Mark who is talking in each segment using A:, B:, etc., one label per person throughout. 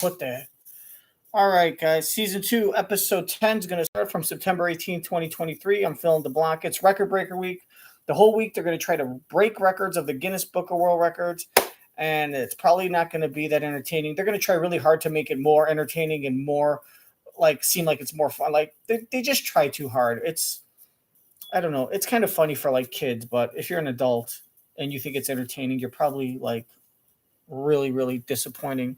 A: What the? All right, guys. Season 2, episode 10 is going to start from September 18th, 2023. I'm filling the block. It's Record Breaker Week. The whole week, they're going to try to break records of the Guinness Book of World Records, and it's probably not going to be that entertaining. They're going to try really hard to make it more entertaining and more, seem like it's more fun. They just try too hard. I don't know. It's kind of funny for, kids, but if you're an adult and you think it's entertaining, you're probably, really, really disappointing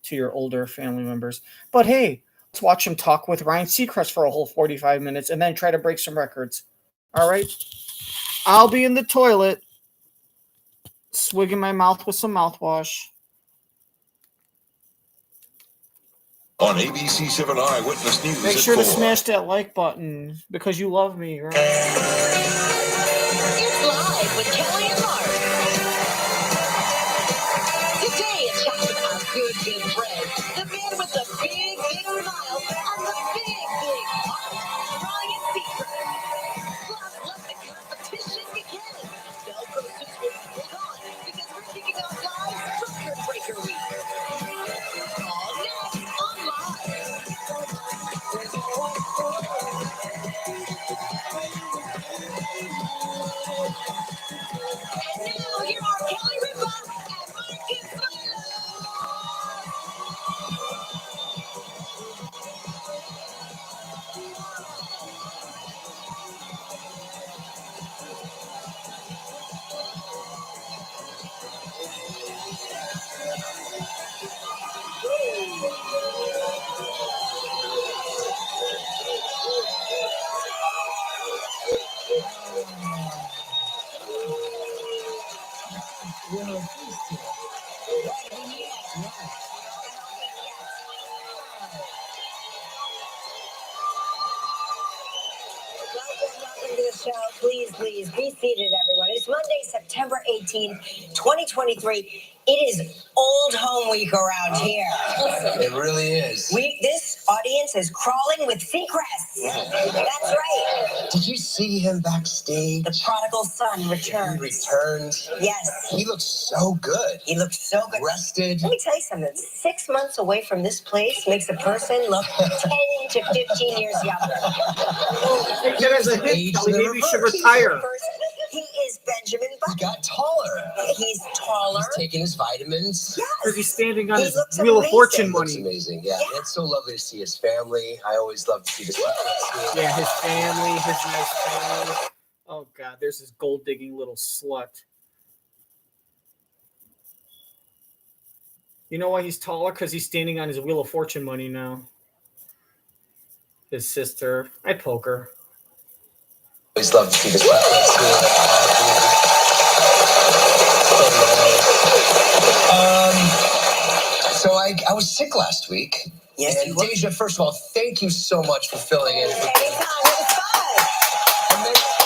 A: to your older family members. But hey, let's watch him talk with Ryan Seacrest for a whole 45 minutes and then try to break some records. All right? I'll be in the toilet, swigging my mouth with some mouthwash.
B: On ABC 7 Eyewitness News.
A: Make sure to smash that like button because you love me, right?
C: It's live with Kelly and Mark. Today it's talking about good friend, the man with the big smile and the big heart, Ryan Seacrest. Plus, let the competition begin. Velcro suits will hold on because we're kicking off live Record Breaker Week. All next on Live. And now here are Kelly Ripa and Mike Gelman. Welcome to the show. Please be seated, everyone. It's Monday, September 18th, 2023. It is old home week around here.
D: It really is.
C: This audience is crawling with Seacrest. That's right.
D: Did you see him backstage?
C: The prodigal son returns.
D: He returned.
C: Yes.
D: He looks so good.
C: He looks so good.
D: Rested.
C: Let me tell you something. 6 months away from this place makes a person look 10 to 15 years younger.
A: Take that as a hint, Kelly. Maybe you should retire.
C: He is Benjamin
D: He
C: Button.
D: got taller.
C: He's taller.
D: He's taking his vitamins.
A: Because
C: Yes.
A: he's standing on
C: He
A: his
C: looks
A: Wheel of
C: amazing.
A: Fortune
D: Looks
A: money.
D: amazing. Yeah.
C: Yeah.
D: It's so lovely to see his family. I always love to see this.
A: Yeah, his family, his nice family. Oh, God, there's this gold-digging little slut. You know why he's taller? Because he's standing on his Wheel of Fortune money now. His sister. I poke her.
D: I always love to see this. So I was sick last week.
C: Yes,
D: and
C: you were.
D: Deja, first of all, thank you so much for filling in.
C: Anytime. It was fun.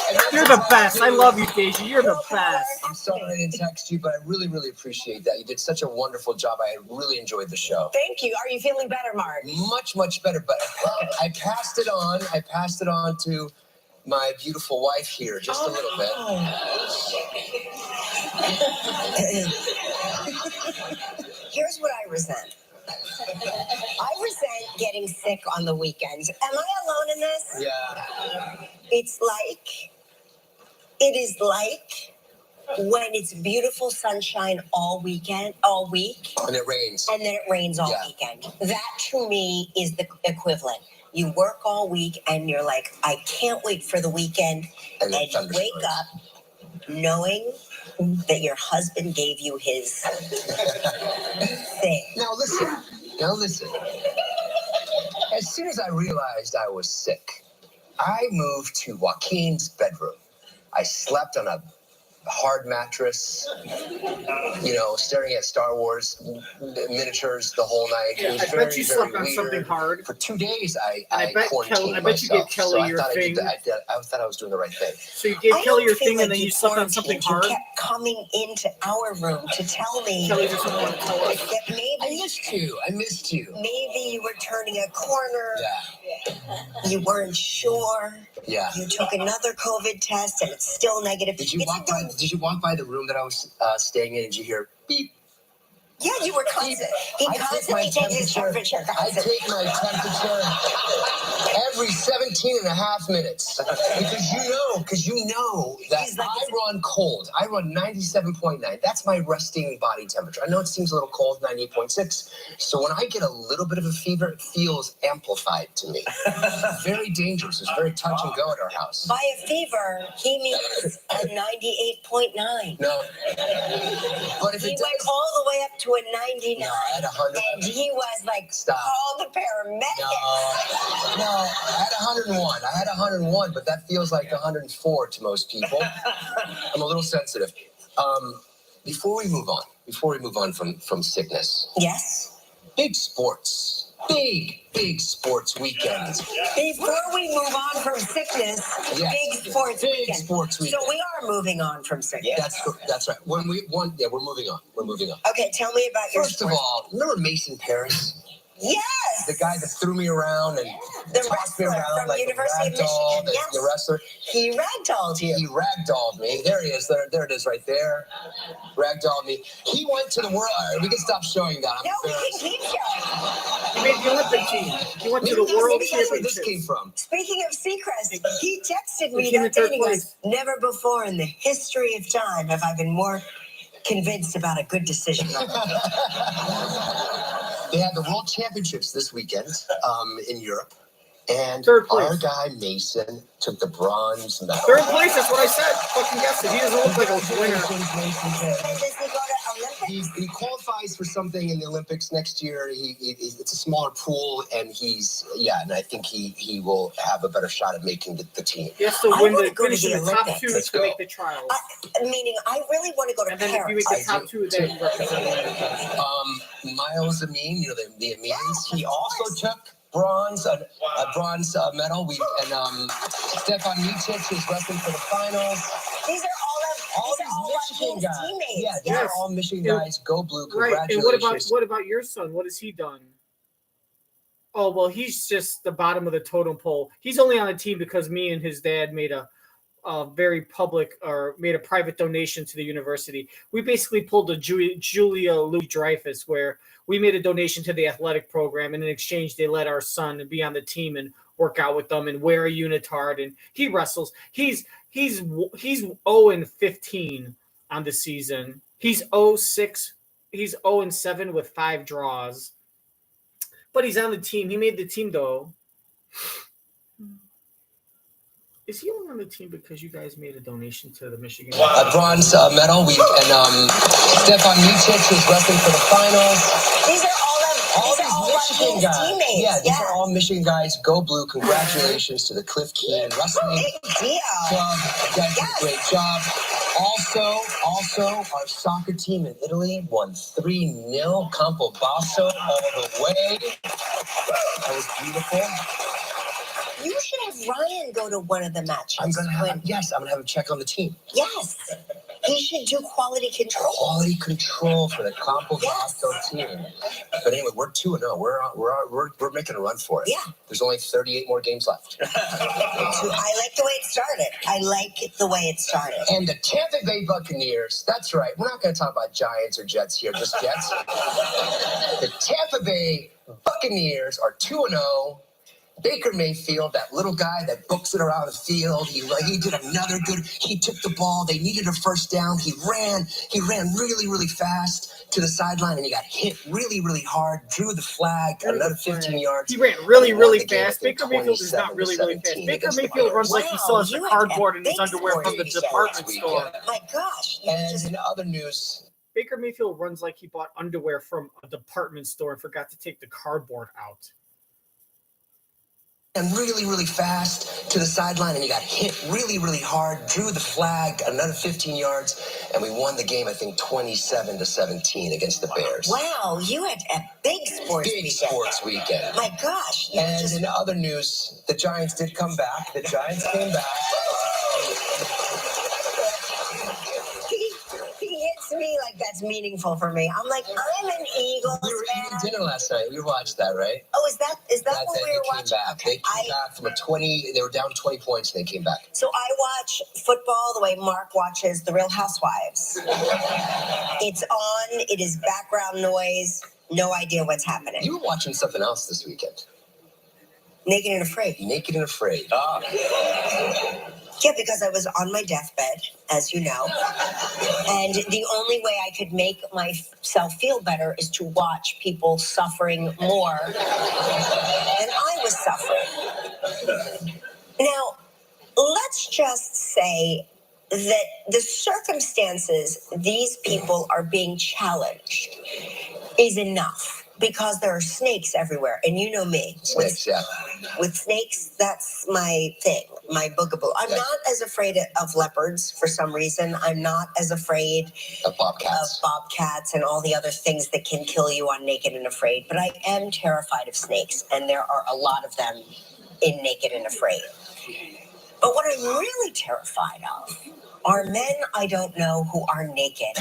D: And then
A: You're the best. I love you, Deja. You're the best.
D: I'm sorry I didn't text you, but I really, really appreciate that. You did such a wonderful job. I really enjoyed the show.
C: Thank you. Are you feeling better, Mark?
D: Much, much better. But I passed it on. I passed it on to my beautiful wife here just a little bit.
C: Here's what I resent. I resent getting sick on the weekends. Am I alone in this?
D: Yeah.
C: It is like when it's beautiful sunshine all week,
D: And it rains.
C: and then it rains all weekend. That to me is the equivalent. You work all week and you're like, I can't wait for the weekend.
D: And
C: And you wake up knowing that your husband gave you his thing.
D: Now listen. As soon as I realized I was sick, I moved to Joaquin's bedroom. I slept on a hard mattress, staring at Star Wars miniatures the whole night. It was
A: I
D: very,
A: bet you
D: very
A: slept on
D: weird.
A: something hard.
D: For 2 days, I
A: bet
D: quarantined
A: I bet you gave
D: myself,
A: Kelly
D: so I
A: your
D: thought
A: thing.
D: I thought I was doing the right thing.
A: So you gave
C: I
A: Kelly
C: don't
A: your
C: feel
A: thing
C: like
A: and then you slept on something
C: quarantined.
A: hard?
C: You kept coming into our room to tell me
A: Kelly doesn't want to tell us.
C: that maybe
D: I missed you.
C: maybe you were turning a corner.
D: Yeah.
C: You weren't sure.
D: Yeah.
C: You took another COVID test and it's still negative.
D: Did you walk by the room that I was staying in? Did you hear beep,
C: Yeah, you were constant. He
D: I take
C: constantly
D: my
C: takes his temperature.
D: I take my temperature every 17 and a half minutes. Because you know that
C: He's like,
D: I run cold. I run 97.9. That's my resting body temperature. I know it seems a little cold, 98.6. So when I get a little bit of a fever, it feels amplified to me. Very dangerous. It's very touch and go at our house.
C: by a fever, he means a 98.9.
D: No. But if
C: He
D: it
C: went
D: does,
C: all the way up to a 99.
D: No, I had 100.
C: And he was like,
D: Stop.
C: call the paramedics.
D: No, I had 101. I had 101, but that feels like 104 to most people. I'm a little sensitive. Before we move on from sickness,
C: Yes.
D: big sports, big sports weekends.
C: Before we move on from sickness,
D: Yes.
C: big sports
D: Big
C: weekend.
D: sports weekend.
C: So we are moving on from sickness.
D: That's right. We're moving on. We're moving on.
C: Okay, tell me about your
D: First of
C: sports.
D: all, remember Mason Paris?
C: Yes.
D: The guy that threw me around and
C: The
D: tossed me
C: wrestler
D: around
C: from
D: like
C: University
D: a
C: of Michigan.
D: ragdoll,
C: Yes.
D: the wrestler.
C: He ragdolled you.
D: He ragdolled me. There he is. There it is right there. Ragdolled me. He went to the world. All right, we can stop showing that.
C: No, we
D: embarrassed.
C: can keep showing.
A: He made the Olympic team. He went to
D: Maybe
A: the World
D: that's where this
A: Championship.
D: came from.
C: Speaking of Seacrest, he texted
A: He
C: me
A: came in
C: that day
A: third
C: and he goes,
A: place.
C: never before in the history of time have I been more convinced about a good decision.
D: They had the World Championships this weekend in Europe. And
A: Third place.
D: our guy Mason took the bronze medal.
A: Third place, that's what I said. Fucking guessed it. He doesn't look like a winner.
C: And does he go to Olympics?
D: He qualifies for something in the Olympics next year. It's a smaller pool, and and I think he will have a better shot at making the team.
A: He has to
C: I
A: win
C: wanna
A: the
C: go to
A: finish in
C: the
A: the top
C: Olympics.
A: two
D: Let's
A: to
D: go.
A: make the trials.
C: Meaning, I really want to go to
A: And then if you
C: Paris.
A: make the top two, then you represent.
D: Miles Amin, the Amins, he also took bronze, a bronze medal. Stefan Micic is wrestling for the finals.
C: These are all
D: Michigan
C: Joaquin's
D: guys.
C: teammates.
D: Yeah, these are all Michigan guys. Go Blue!
A: Right. And
D: Congratulations.
A: what about your son? What has he done? Oh well, he's just the bottom of the totem pole. He's only on the team because me and his dad made a very public or made a private donation to the university. We basically pulled a Julia Louis-Dreyfus where we made a donation to the athletic program, and in exchange they let our son be on the team and work out with them and wear a unitard, and he wrestles. He's 0-15 on the season. He's 0-6. He's 0-7 with 5 draws. But he's on the team. He made the team though. Is he only on the team because you guys made a donation to the Michigan?
D: A bronze medal. Stefan Micic is wrestling for the finals.
C: These are all
D: Michigan
C: Joaquin's
D: guys.
C: teammates.
D: Yeah, these are all Michigan guys. Go Blue! Congratulations to the Cliff Keen Wrestling
C: Big deal.
D: Club. You guys did a great job. Also, our soccer team in Italy won 3-0. Campo Basso all the way. That was beautiful.
C: You should have Ryan go to one of the matches.
D: I'm gonna have him check on the team.
C: Yes. He should do quality control.
D: Quality control for the Campo Basso team. But anyway, we're 2-0. We're making a run for it.
C: Yeah.
D: There's only 38 more games left.
C: I like the way it started.
D: And the Tampa Bay Buccaneers, that's right. We're not going to talk about Giants or Jets here, just Jets. The Tampa Bay Buccaneers are 2-0. Baker Mayfield, that little guy that books it around the field, he did another good. He took the ball. They needed a first down. He ran really, really fast to the sideline, and he got hit really, really hard. Drew the flag, another 15 yards.
A: He ran really, really
D: Won the game,
A: fast.
D: I think,
A: Baker Mayfield is not really, really fast.
D: 27-17
A: Baker
D: against the
A: Mayfield runs
D: Bears.
A: like he still has the
C: you had
A: cardboard in his
C: big
A: underwear from the
C: sports
A: department
D: weekend.
A: store.
C: My gosh.
D: And in other news,
A: Baker Mayfield runs like he bought underwear from a department store and forgot to take the cardboard out.
D: and really, really fast to the sideline, and he got hit really, really hard, drew the flag, another 15 yards, and we won the game, I think, 27-17 against the Bears.
C: Wow, you had a big sports
D: Big
C: weekend.
D: sports weekend.
C: My gosh. You
D: And
C: just,
D: in other news, the Giants did come back. The Giants came back.
C: he hits me like that.
E: that's meaningful for me. I'm like, I'm an Eagles
D: We were eating
E: fan.
D: dinner last night. We watched that, right?
E: Oh, is that what we were
D: They came
E: watching?
D: back. They came back from a 20. They were down 20 points, and they came back.
E: So I watch football the way Mark watches The Real Housewives. It's on. It is background noise. No idea what's happening.
D: You were watching something else this weekend.
E: Naked and Afraid.
D: Naked and Afraid.
E: Yeah, because I was on my deathbed, as you know. And the only way I could make myself feel better is to watch people suffering more than I was suffering. Now, let's just say that the circumstances these people are being challenged is enough. Because there are snakes everywhere, and you know me.
D: Snakes,
E: With snakes, that's my thing, my boogaboo. I'm not as afraid of leopards for some reason. I'm not as afraid
D: of bobcats
E: and all the other things that can kill you on Naked and Afraid. But I am terrified of snakes, and there are a lot of them in Naked and Afraid. But what I'm really terrified of are men I don't know who are naked.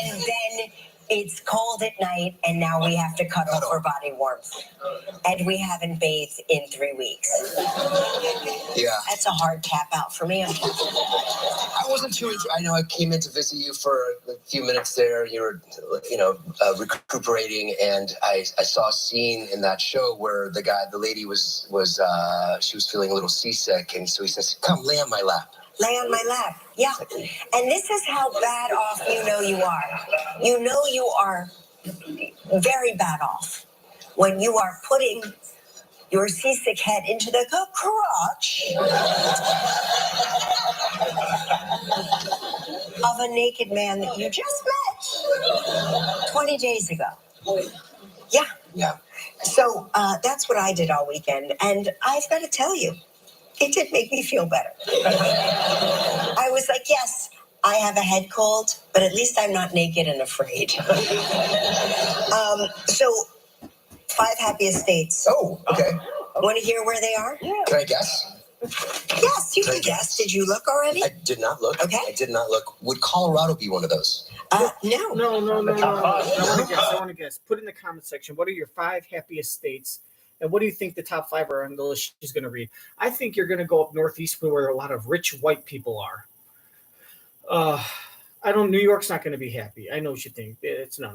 E: And then it's cold at night, and now we have to cuddle for body warmth. And we haven't bathed in 3 weeks.
D: Yeah.
E: That's a hard tap out for me.
D: I wasn't too. I know I came in to visit you for a few minutes there. You were, recuperating, and I saw a scene in that show where the lady was she was feeling a little seasick, and so he says, "Come, lay on my lap."
E: Lay on my lap. Yeah. And this is how bad off you know you are. You know you are very bad off when you are putting your seasick head into the crotch of a naked man that you just met 20 days ago. Yeah.
D: Yeah.
E: So that's what I did all weekend. And I've got to tell you, it did make me feel better. I was like, yes, I have a head cold, but at least I'm not naked and afraid. So 5 happiest states.
D: Oh, okay.
E: Want to hear where they are?
D: Can I guess?
E: Yes, you can guess. Did you look already?
D: I did not look.
E: Okay.
D: I did not look. Would Colorado be one of those?
E: No.
A: No. I want to guess. Put in the comment section. What are your 5 happiest states? And what do you think the top 5 are on the list she's going to read? I think you're going to go up northeast where a lot of rich white people are. New York's not going to be happy. I know what you think. It's no.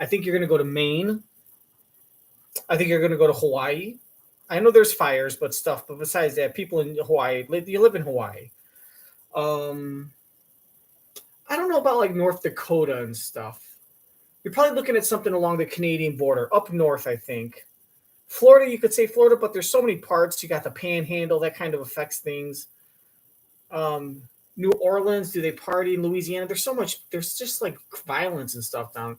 A: I think you're going to go to Maine. I think you're going to go to Hawaii. I know there's fires, but besides that, people in Hawaii, you live in Hawaii. I don't know about like North Dakota and stuff. You're probably looking at something along the Canadian border, up north, I think. Florida, you could say Florida, but there's so many parts. You got the Panhandle, that kind of affects things. New Orleans, do they party in Louisiana? There's just like violence and stuff down.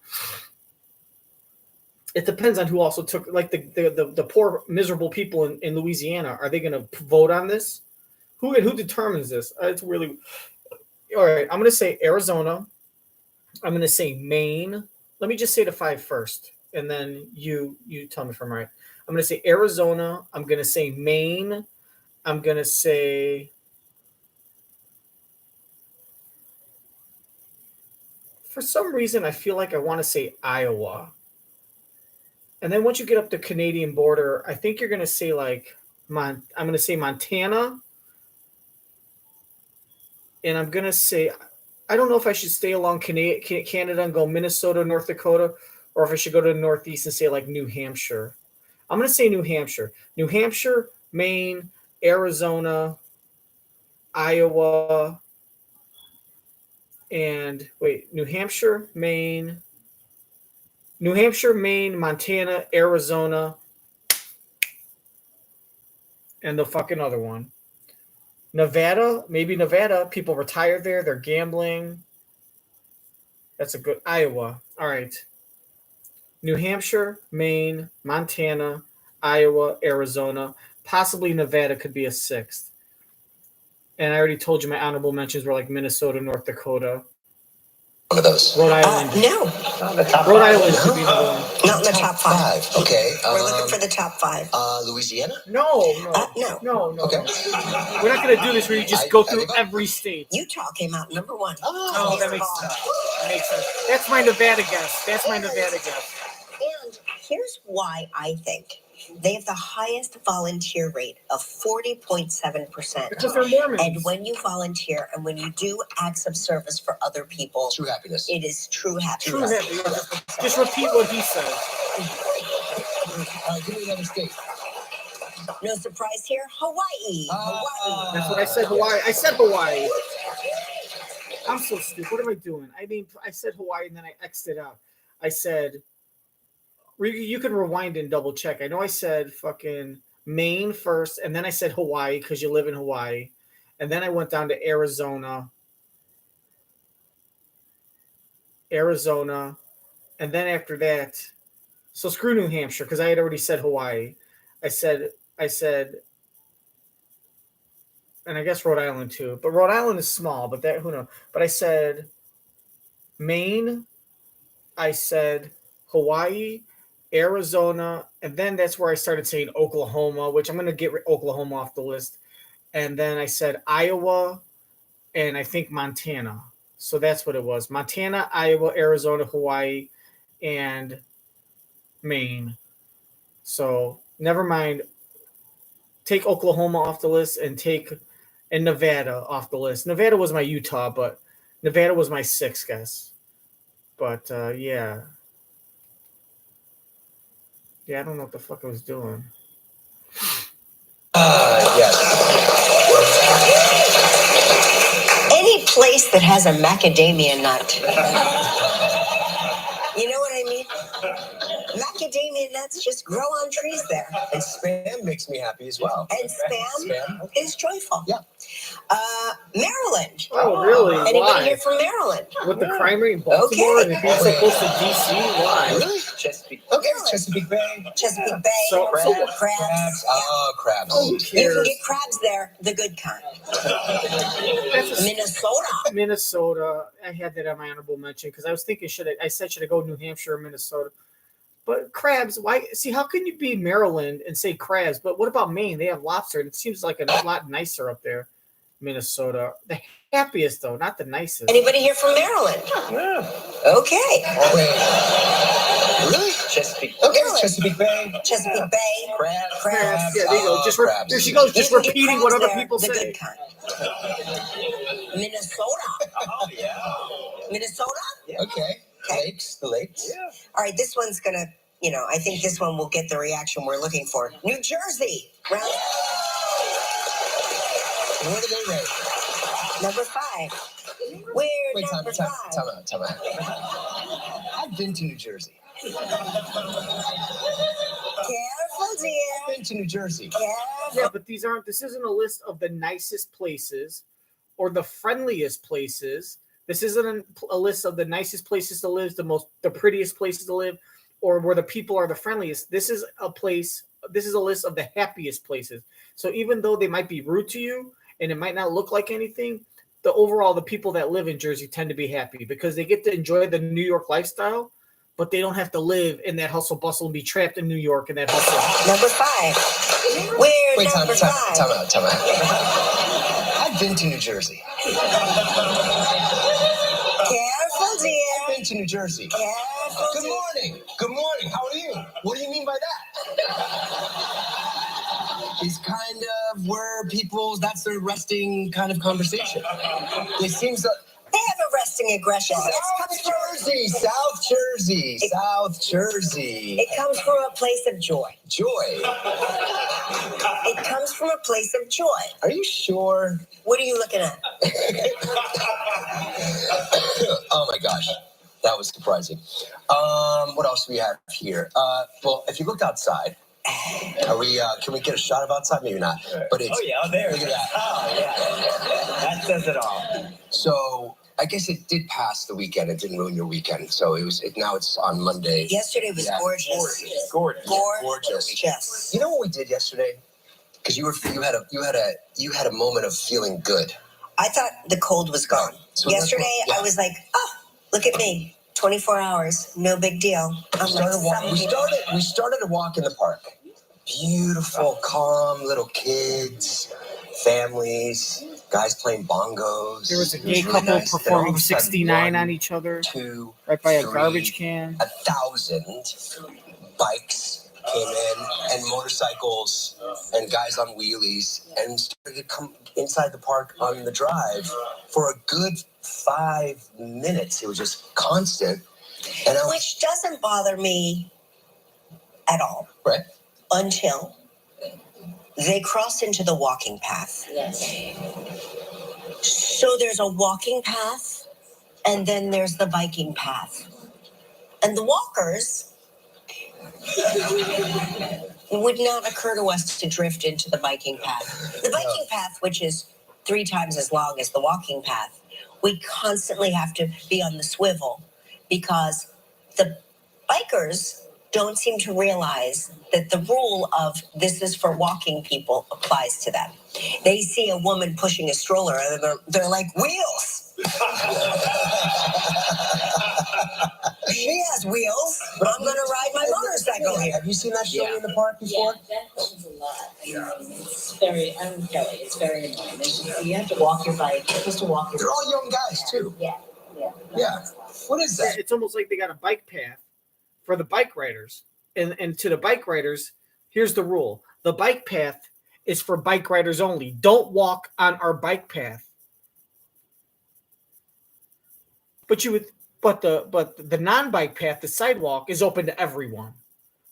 A: It depends on who also took, like the poor, miserable people in Louisiana. Are they going to vote on this? Who determines this? It's really all right. I'm going to say Arizona. I'm going to say Maine. Let me just say the 5 first, and then you tell me if I'm right. I'm going to say Arizona. I'm going to say Maine. I'm going to say for some reason I feel like I want to say Iowa. And then once you get up the Canadian border, I think you're going to say like I'm going to say Montana. And I'm going to say I don't know if I should stay along Canada and go Minnesota, North Dakota, or if I should go to the Northeast and say like New Hampshire. I'm going to say New Hampshire. New Hampshire, Maine, Arizona, Iowa, and New Hampshire, Maine, Montana, Arizona, and the fucking other one. Nevada, maybe Nevada. People retire there. They're gambling. That's a good Iowa. All right. New Hampshire, Maine, Montana, Iowa, Arizona, possibly Nevada could be a 6th. And I already told you my honorable mentions were like Minnesota, North Dakota.
D: One of those.
A: Rhode Island.
E: No.
A: Rhode Island could be another one.
E: Not in the top five.
D: Okay.
E: We're looking for the top five.
D: Louisiana?
A: No.
E: No.
A: No.
D: Okay.
A: We're not going to do this where you just go through every state.
E: Utah came out number one.
A: Oh, that makes sense. That's my Nevada guess.
E: And here's why I think they have the highest volunteer rate of 40.7%.
A: Because they're Mormons.
E: And when you volunteer and when you do acts of service for other people,
D: True happiness.
E: it is true happiness.
A: True happiness. Just repeat what he says.
D: Give me another state.
E: No surprise here. Hawaii. Hawaii.
A: That's what I said. Hawaii. I said Hawaii. I'm so stupid. What am I doing? I said Hawaii and then I X'd it out. I said, you can rewind and double check. I know I said fucking Maine first, and then I said Hawaii because you live in Hawaii. And then I went down to Arizona. And then after that, so screw New Hampshire because I had already said Hawaii. I said, and I guess Rhode Island too. But Rhode Island is small, but that, who knows? But I said Maine, I said Hawaii, Arizona, and then that's where I started saying Oklahoma, which I'm going to get Oklahoma off the list. And then I said Iowa and I think Montana. So that's what it was. Montana, Iowa, Arizona, Hawaii, and Maine. So never mind. Take Oklahoma off the list and take Nevada off the list. Nevada was my Utah, but Nevada was my sixth guess. But yeah. Yeah, I don't know what the fuck I was doing.
D: Yes.
E: Any place that has a macadamia nut. You know what I mean? Macadamia nuts just grow on trees there.
D: And spam makes me happy as well.
E: And spam is joyful.
D: Yeah.
E: Maryland.
A: Oh, really?
E: Anybody
A: Why?
E: here from Maryland?
A: With the crime rate in Baltimore
E: Okay.
A: and it being so close to DC? Why?
D: Really? Chesapeake. Okay, Chesapeake Bay.
E: Chesapeake Bay.
A: So-
E: crabs.
D: Oh, crabs.
A: Who
E: You can
A: cares?
E: get crabs there, the good kind.
A: That's a-
E: Minnesota.
A: Minnesota. I had that on my honorable mention because I was thinking, should I go New Hampshire or Minnesota? But crabs, why? See, how can you be Maryland and say crabs? But what about Maine? They have lobster, and it seems like a lot nicer up there. Minnesota, the happiest though, not the nicest.
E: Anybody here from Maryland?
A: Yeah.
E: Okay.
D: Wait. Really? Chesapeake. Okay, Chesapeake Bay.
E: Chesapeake Bay.
D: Crabs.
A: Crabs. Yeah, there you go. Just
D: crabs.
A: there she goes, just
E: You can get
A: repeating
E: crabs
A: what other
E: there,
A: people
E: the
A: say.
E: good kind. Minnesota.
D: Oh, yeah.
E: Minnesota?
D: Okay. The lakes.
E: Yeah. All right, this one's gonna, I think this one will get the reaction we're looking for. New Jersey, round
D: What do they rate?
E: number 5. We're
D: Wait,
E: number
D: time
E: 5.
D: out. I've been to New Jersey.
E: Careful, dear.
D: I've been to New Jersey.
E: Careful.
A: Yeah, but this isn't a list of the nicest places or the friendliest places. This isn't a list of the nicest places to live, the prettiest places to live, or where the people are the friendliest. This is a list of the happiest places. So even though they might be rude to you and it might not look like anything, the people that live in Jersey tend to be happy because they get to enjoy the New York lifestyle, but they don't have to live in that hustle bustle and be trapped in New York in that hustle.
E: Number 5. We're
D: Wait,
E: number 5.
D: time out. I've been to New Jersey.
E: Careful, dear.
D: I've been to New Jersey.
E: Careful,
D: Good
E: dear.
D: morning. Good morning. How are you? What do you mean by that? It's kind of where that's their resting kind of conversation. It seems that
E: They have a resting aggression.
D: South Jersey.
E: It comes from a place of joy.
D: Joy.
E: It comes from a place of joy.
D: Are you sure?
E: What are you looking at?
D: Oh my gosh. That was surprising. What else do we have here? Well, if you looked outside, can we get a shot of outside? Maybe not. But it's there. Look at that.
F: Oh yeah. That says it all.
D: So I guess it did pass the weekend. It didn't ruin your weekend. So now it's on Monday.
E: Yesterday was gorgeous. Gorgeous.
D: You know what we did yesterday? Because you had a moment of feeling good.
E: I thought the cold was gone.
D: So
E: Yesterday,
D: yeah.
E: I was like, oh, look at me. 24 hours, no big deal.
D: We started a walk in the park. Beautiful, calm little kids, families, guys playing bongos.
A: There was a
D: It
A: gay
D: really
A: couple
D: nice. Then all
A: performing
D: of a sudden,
A: 69 on
D: 1,
A: each other
D: 2,
A: right by a
D: 3,
A: garbage can.
D: 1,000 bikes came in and motorcycles and guys on wheelies and started to come inside the park on the drive for a good 5 minutes. It was just constant. And
E: Which doesn't bother me at all.
D: Right.
E: Until they cross into the walking path.
C: Yes.
E: So there's a walking path, and then there's the biking path. And the walkers would not occur to us to drift into the biking path. The biking path, which is 3 times as long as the walking path, we constantly have to be on the swivel because the bikers don't seem to realize that the rule of this is for walking people applies to them. They see a woman pushing a stroller and they're like, wheels. She has wheels. I'm going to ride my motorcycle here.
D: Have you seen that show in the park before?
C: Yeah, that happens a lot. It's very, I'm Kelly, it's very annoying. You have to walk your bike. You're supposed to walk your
D: They're all young guys, too.
C: Yeah.
D: Yeah. What is that?
A: It's almost like they got a bike path for the bike riders. And to the bike riders, here's the rule. The bike path is for bike riders only. Don't walk on our bike path. But the non-bike path, the sidewalk, is open to everyone.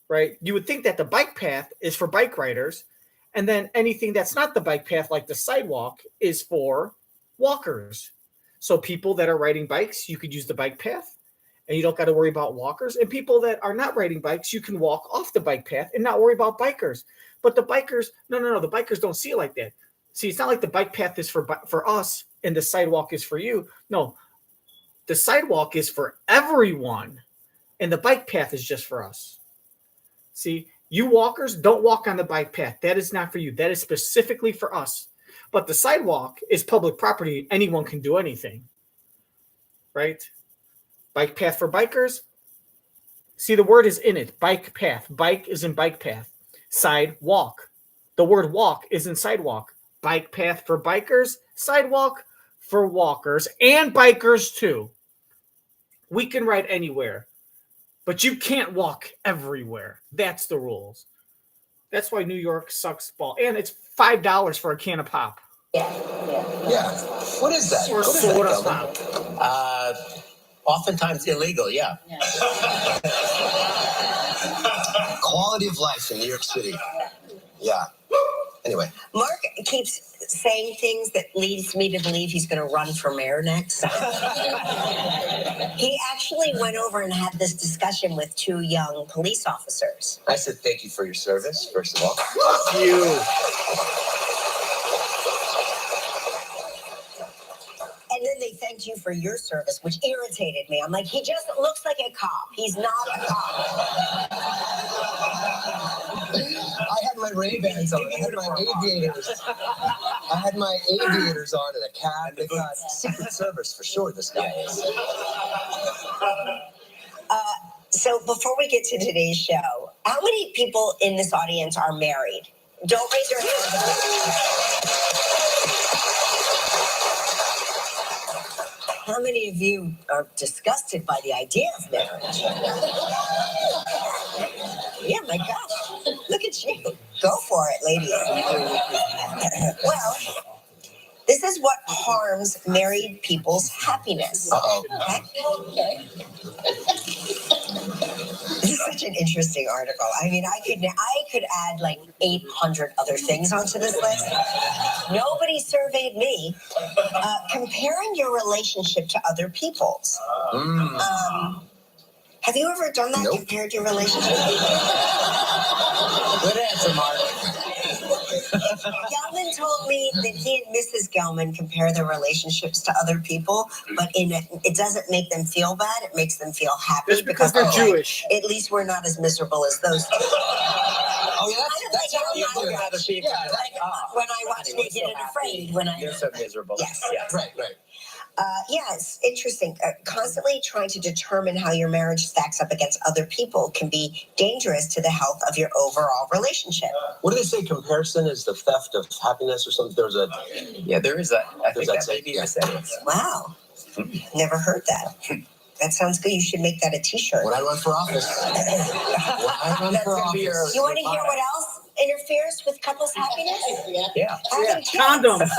A: Right? You would think that the bike path is for bike riders, and then anything that's not the bike path, like the sidewalk, is for walkers. So people that are riding bikes, you could use the bike path, and you don't got to worry about walkers. And people that are not riding bikes, you can walk off the bike path and not worry about bikers. But the bikers, no, the bikers don't see it like that. See, it's not like the bike path is for us and the sidewalk is for you. No, the sidewalk is for everyone, and the bike path is just for us. See, you walkers don't walk on the bike path. That is not for you. That is specifically for us. But the sidewalk is public property. Anyone can do anything. Right? Bike path for bikers. See, the word is in it. Bike path. Bike is in bike path. Sidewalk. The word walk is in sidewalk. Bike path for bikers. Sidewalk for walkers and bikers too. We can ride anywhere, but you can't walk everywhere. That's the rules. That's why New York sucks ball. And it's $5 for a can of pop.
D: Yeah. What is that?
A: Or
D: What is
A: soda
D: that,
A: pop.
F: Oftentimes illegal, yeah.
D: Quality of life in New York City. Yeah. Anyway.
E: Mark keeps saying things that leads me to believe he's going to run for mayor next. He actually went over and had this discussion with 2 young police officers.
D: I said thank you for your service, first of all.
A: You.
E: And then they thanked you for your service, which irritated me. I'm like, he just looks like a cop. He's not a cop.
D: I had my Ray-Bans on. I had my aviators. I had my aviators on in a cab. They got Secret Service for sure, this guy is.
E: So before we get to today's show, how many people in this audience are married? Don't raise your hand. How many of you are disgusted by the idea of marriage? Yeah, my gosh. Look at you. Go for it, ladies. Well, this is what harms married people's happiness.
D: Uh-oh.
E: Okay? This is such an interesting article. I mean, I could add like 800 other things onto this list. Nobody surveyed me. Comparing your relationship to other people's. Have you ever done that?
D: Nope.
E: Compared your relationship?
F: Good answer, Mark.
E: Gelman told me that he and Mrs. Gelman compare their relationships to other people, but it doesn't make them feel bad. It makes them feel happy.
A: That's because they're Jewish.
E: At least we're not as miserable as those two.
D: Oh, yeah, that's how you do it.
F: Other people.
E: When I watch Naked and Afraid,
F: You're so miserable.
E: Yes.
D: Right.
E: Yeah, it's interesting. Constantly trying to determine how your marriage stacks up against other people can be dangerous to the health of your overall relationship.
G: What do they say? Comparison is the theft of happiness or something? There's a...
F: Yeah, there is that. I think that may be
G: yeah.
F: the saying.
E: Wow. Never heard that. That sounds good. You should make that a t-shirt.
G: When I run for office.
E: You want to hear what else interferes with couples' happiness?
F: Yeah.
E: Having kids.
A: Condoms.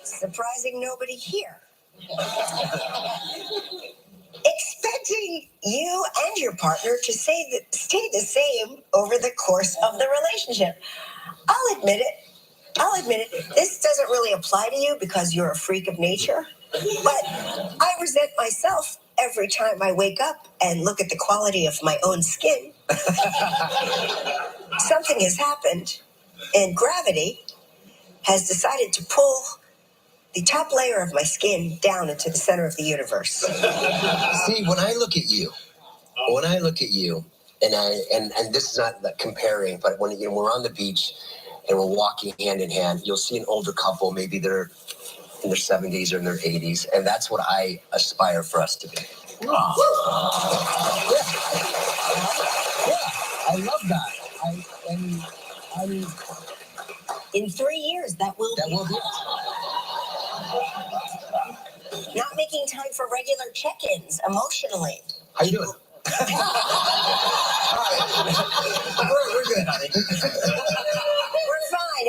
E: Surprising nobody here. Expecting you and your partner to stay the same over the course of the relationship. I'll admit it. This doesn't really apply to you because you're a freak of nature. But I resent myself every time I wake up and look at the quality of my own skin. Something has happened, and gravity has decided to pull the top layer of my skin down into the center of the universe.
G: See, when I look at you, and this is not comparing, but when we're on the beach and we're walking hand in hand, you'll see an older couple, maybe they're in their 70s or in their 80s, and that's what I aspire for us to be. Oh. Yeah, I love that.
E: In 3 years, that will be
G: it.
E: Not making time for regular check-ins emotionally.
G: How you doing? We're good, honey.
E: We're fine.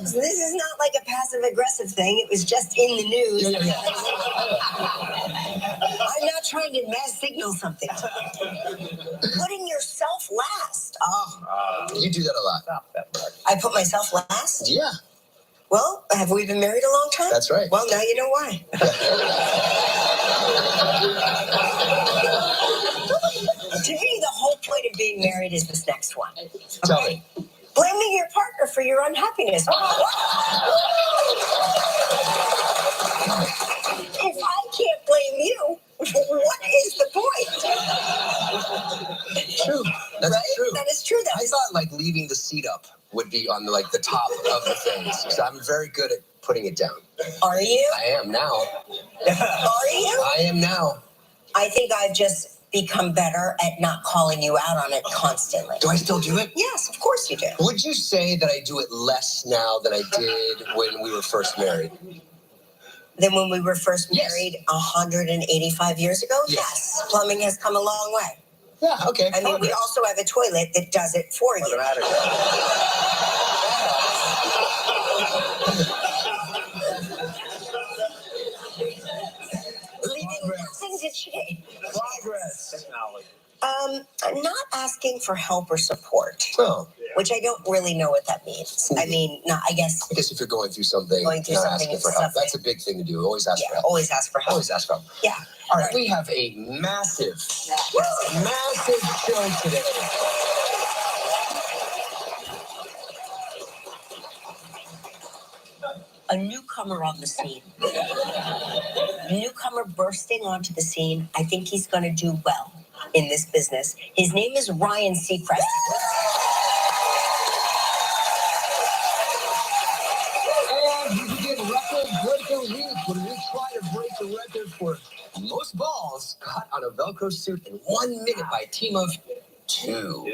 E: This is not like a passive-aggressive thing. It was just in the news.
G: Yeah.
E: I'm not trying to mass signal something. Putting yourself last. Oh.
G: You do that a lot.
F: Stop that part.
E: I put myself last?
G: Yeah.
E: Well, have we been married a long time?
G: That's right.
E: Well, now you know why. To me, the whole point of being married is this next one.
G: Tell me.
E: Blaming your partner for your unhappiness. If I can't blame you, what is the point?
G: True. That's
E: right?
G: true.
E: That is true.
G: I thought like leaving the seat up would be on the top of the things. So I'm very good at putting it down.
E: Are you?
G: I am now.
E: Are you?
G: I am now.
E: I think I've just become better at not calling you out on it constantly.
G: Do I still do it?
E: Yes, of course you do.
G: Would you say that I do it less now than I did when we were first married?
E: Than when we were first married 185 years ago? Yes. Plumbing has come a long way.
G: Yeah, okay.
E: I mean, we also have a toilet that does it for you. Leaving nothing to change.
G: Progress.
F: Technology.
E: I'm not asking for help or support,
G: Oh.
E: which I don't really know what that means. I mean, I guess
G: if you're going through something, asking for help. That's a big thing to do. Always ask for help.
E: Always ask for help.
G: Always ask for help.
E: Yeah.
G: All right, we have a massive show today.
E: A newcomer on the scene. A newcomer bursting onto the scene. I think he's going to do well in this business. His name is Ryan Seacrest.
G: And we begin record-breaker week when we try to break the record for most balls caught on a Velcro suit in 1 minute by a team of 2.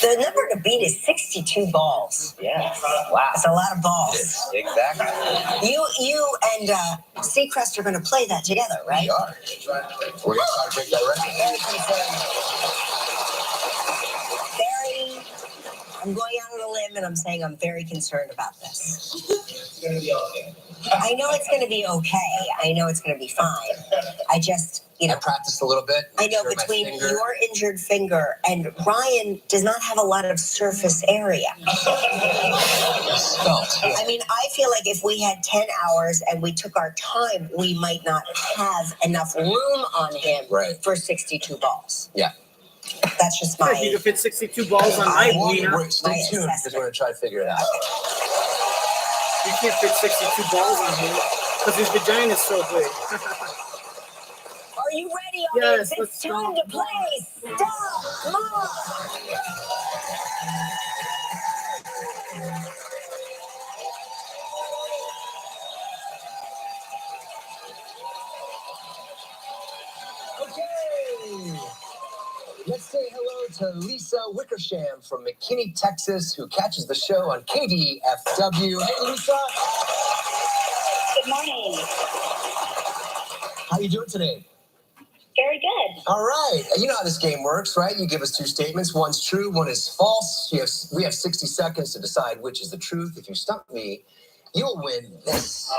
E: The number to beat is 62 balls.
F: Yeah. Wow.
E: That's a lot of balls.
F: Exactly.
E: You and Seacrest are going to play that together, right?
G: We are. We're going to try to break that record.
E: I'm going out on a limb and I'm saying I'm very concerned about this.
G: It's going to be okay.
E: I know it's going to be okay. I know it's going to be fine. I just,
G: I practiced a little bit.
E: I know between your injured finger and Ryan does not have a lot of surface area. I mean, I feel like if we had 10 hours and we took our time, we might not have enough room on him for 62 balls.
G: Yeah.
E: That's just my...
A: You can fit 62 balls on my wiener.
G: Stay tuned because we're going to try to figure it out.
A: You can't fit 62 balls on him because his vagina is so big.
E: Are you ready,
A: Yes,
E: audience? It's time to play Stop Mom!
D: Let's say hello to Lisa Wickersham from McKinney, Texas, who catches the show on KDFW. Hey, Lisa.
H: Good morning.
D: How you doing today?
H: Very good.
D: All right. You know how this game works, right? You give us two statements. One's true, one is false. We have 60 seconds to decide which is the truth. If you stump me, you'll win this.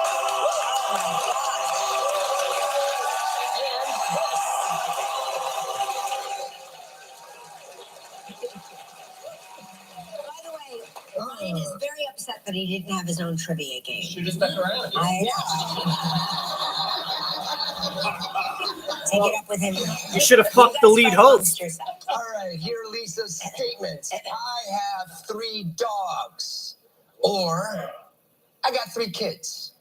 E: By the way, Ryan is very upset that he didn't have his own trivia game.
F: Should have stuck around.
E: I know. Take it up with him.
A: You should have fucked the lead host.
D: All right, here are Lisa's statements. I have 3 dogs. Or, I got 3 kids.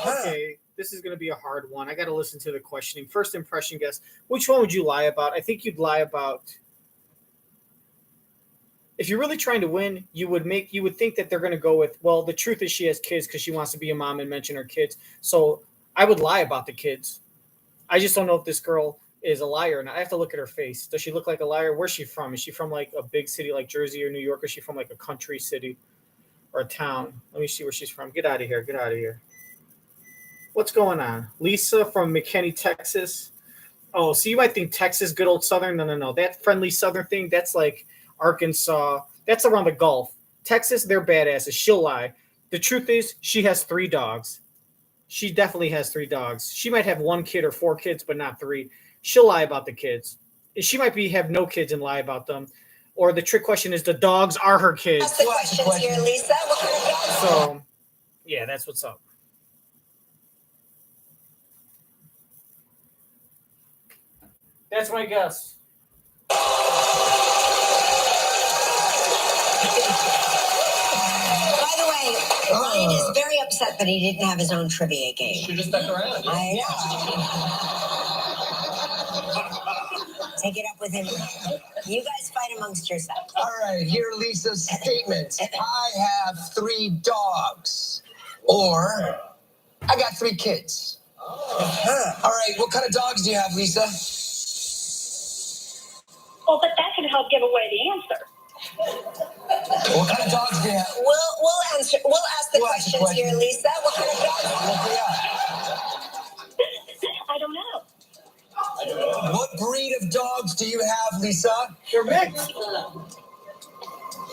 A: Okay, this is going to be a hard one. I got to listen to the questioning. First impression guess. Which one would you lie about? I think you'd lie about. If you're really trying to win, you would think that they're going to go with, well, the truth is she has kids because she wants to be a mom and mention her kids. So I would lie about the kids. I just don't know if this girl is a liar or not. I have to look at her face. Does she look like a liar? Where's she from? Is she from like a big city like Jersey or New York? Or is she from like a country city or a town? Let me see where she's from. Get out of here. Get out of here. What's going on? Lisa from McKinney, Texas. Oh, so you might think Texas, good old Southern. No. That friendly Southern thing, that's like Arkansas. That's around the Gulf. Texas, they're badasses. She'll lie. The truth is she has 3 dogs. She definitely has 3 dogs. She might have 1 kid or 4 kids, but not 3. She'll lie about the kids. She might have no kids and lie about them. Or the trick question is the dogs are her kids.
E: Ask the questions here, Lisa. What kind of dogs?
A: So, yeah, that's what's up. That's my guess.
E: By the way, Ryan is very upset that he didn't have his own trivia game.
F: Should have stuck around.
E: I know. Take it up with him. You guys fight amongst yourselves.
D: All right, here are Lisa's statements. I have 3 dogs. Or, I got 3 kids. All right, what kind of dogs do you have, Lisa?
H: Well, but that can help give away the answer.
D: What kind of dogs do you have?
E: We'll ask the questions here, Lisa. What kind of dogs?
H: I don't know.
D: What breed of dogs do you have, Lisa?
A: They're mixed.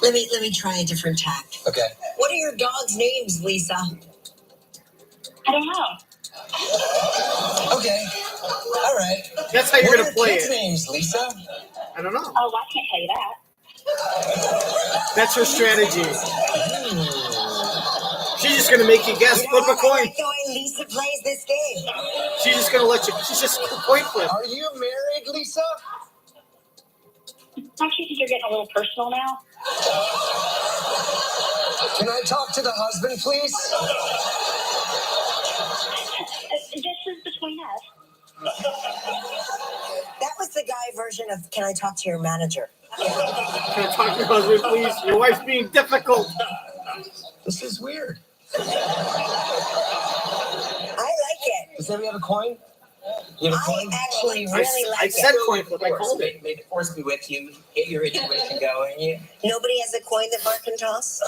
E: Let me try a different tact.
D: Okay.
E: What are your dogs' names, Lisa?
H: I don't know.
D: Okay. All right.
A: That's how you're
D: What
A: going
D: are
A: to play
D: kids'
A: it.
D: names, Lisa?
A: I don't know.
H: Oh, I can't tell you that.
A: That's her strategy. She's just going to make you guess.
E: You know
A: Flip a
E: what? I
A: coin.
E: like the way Lisa plays this game.
A: She's just going to let you. She's just coin flip.
D: Are you married, Lisa?
H: Don't you think you're getting a little personal now?
D: Can I talk to the husband, please?
H: This is between us.
E: That was the guy version of "Can I talk to your manager?"
A: Can I talk to your husband, please? Your wife's being difficult.
D: This is weird.
E: I like it.
D: Does anybody have a coin? You have a coin?
E: I actually
A: I
E: really like
A: said
E: it.
A: coin flip. I told it.
F: May the force be with you. Get your intuition going.
E: Nobody has a coin that Mark can toss.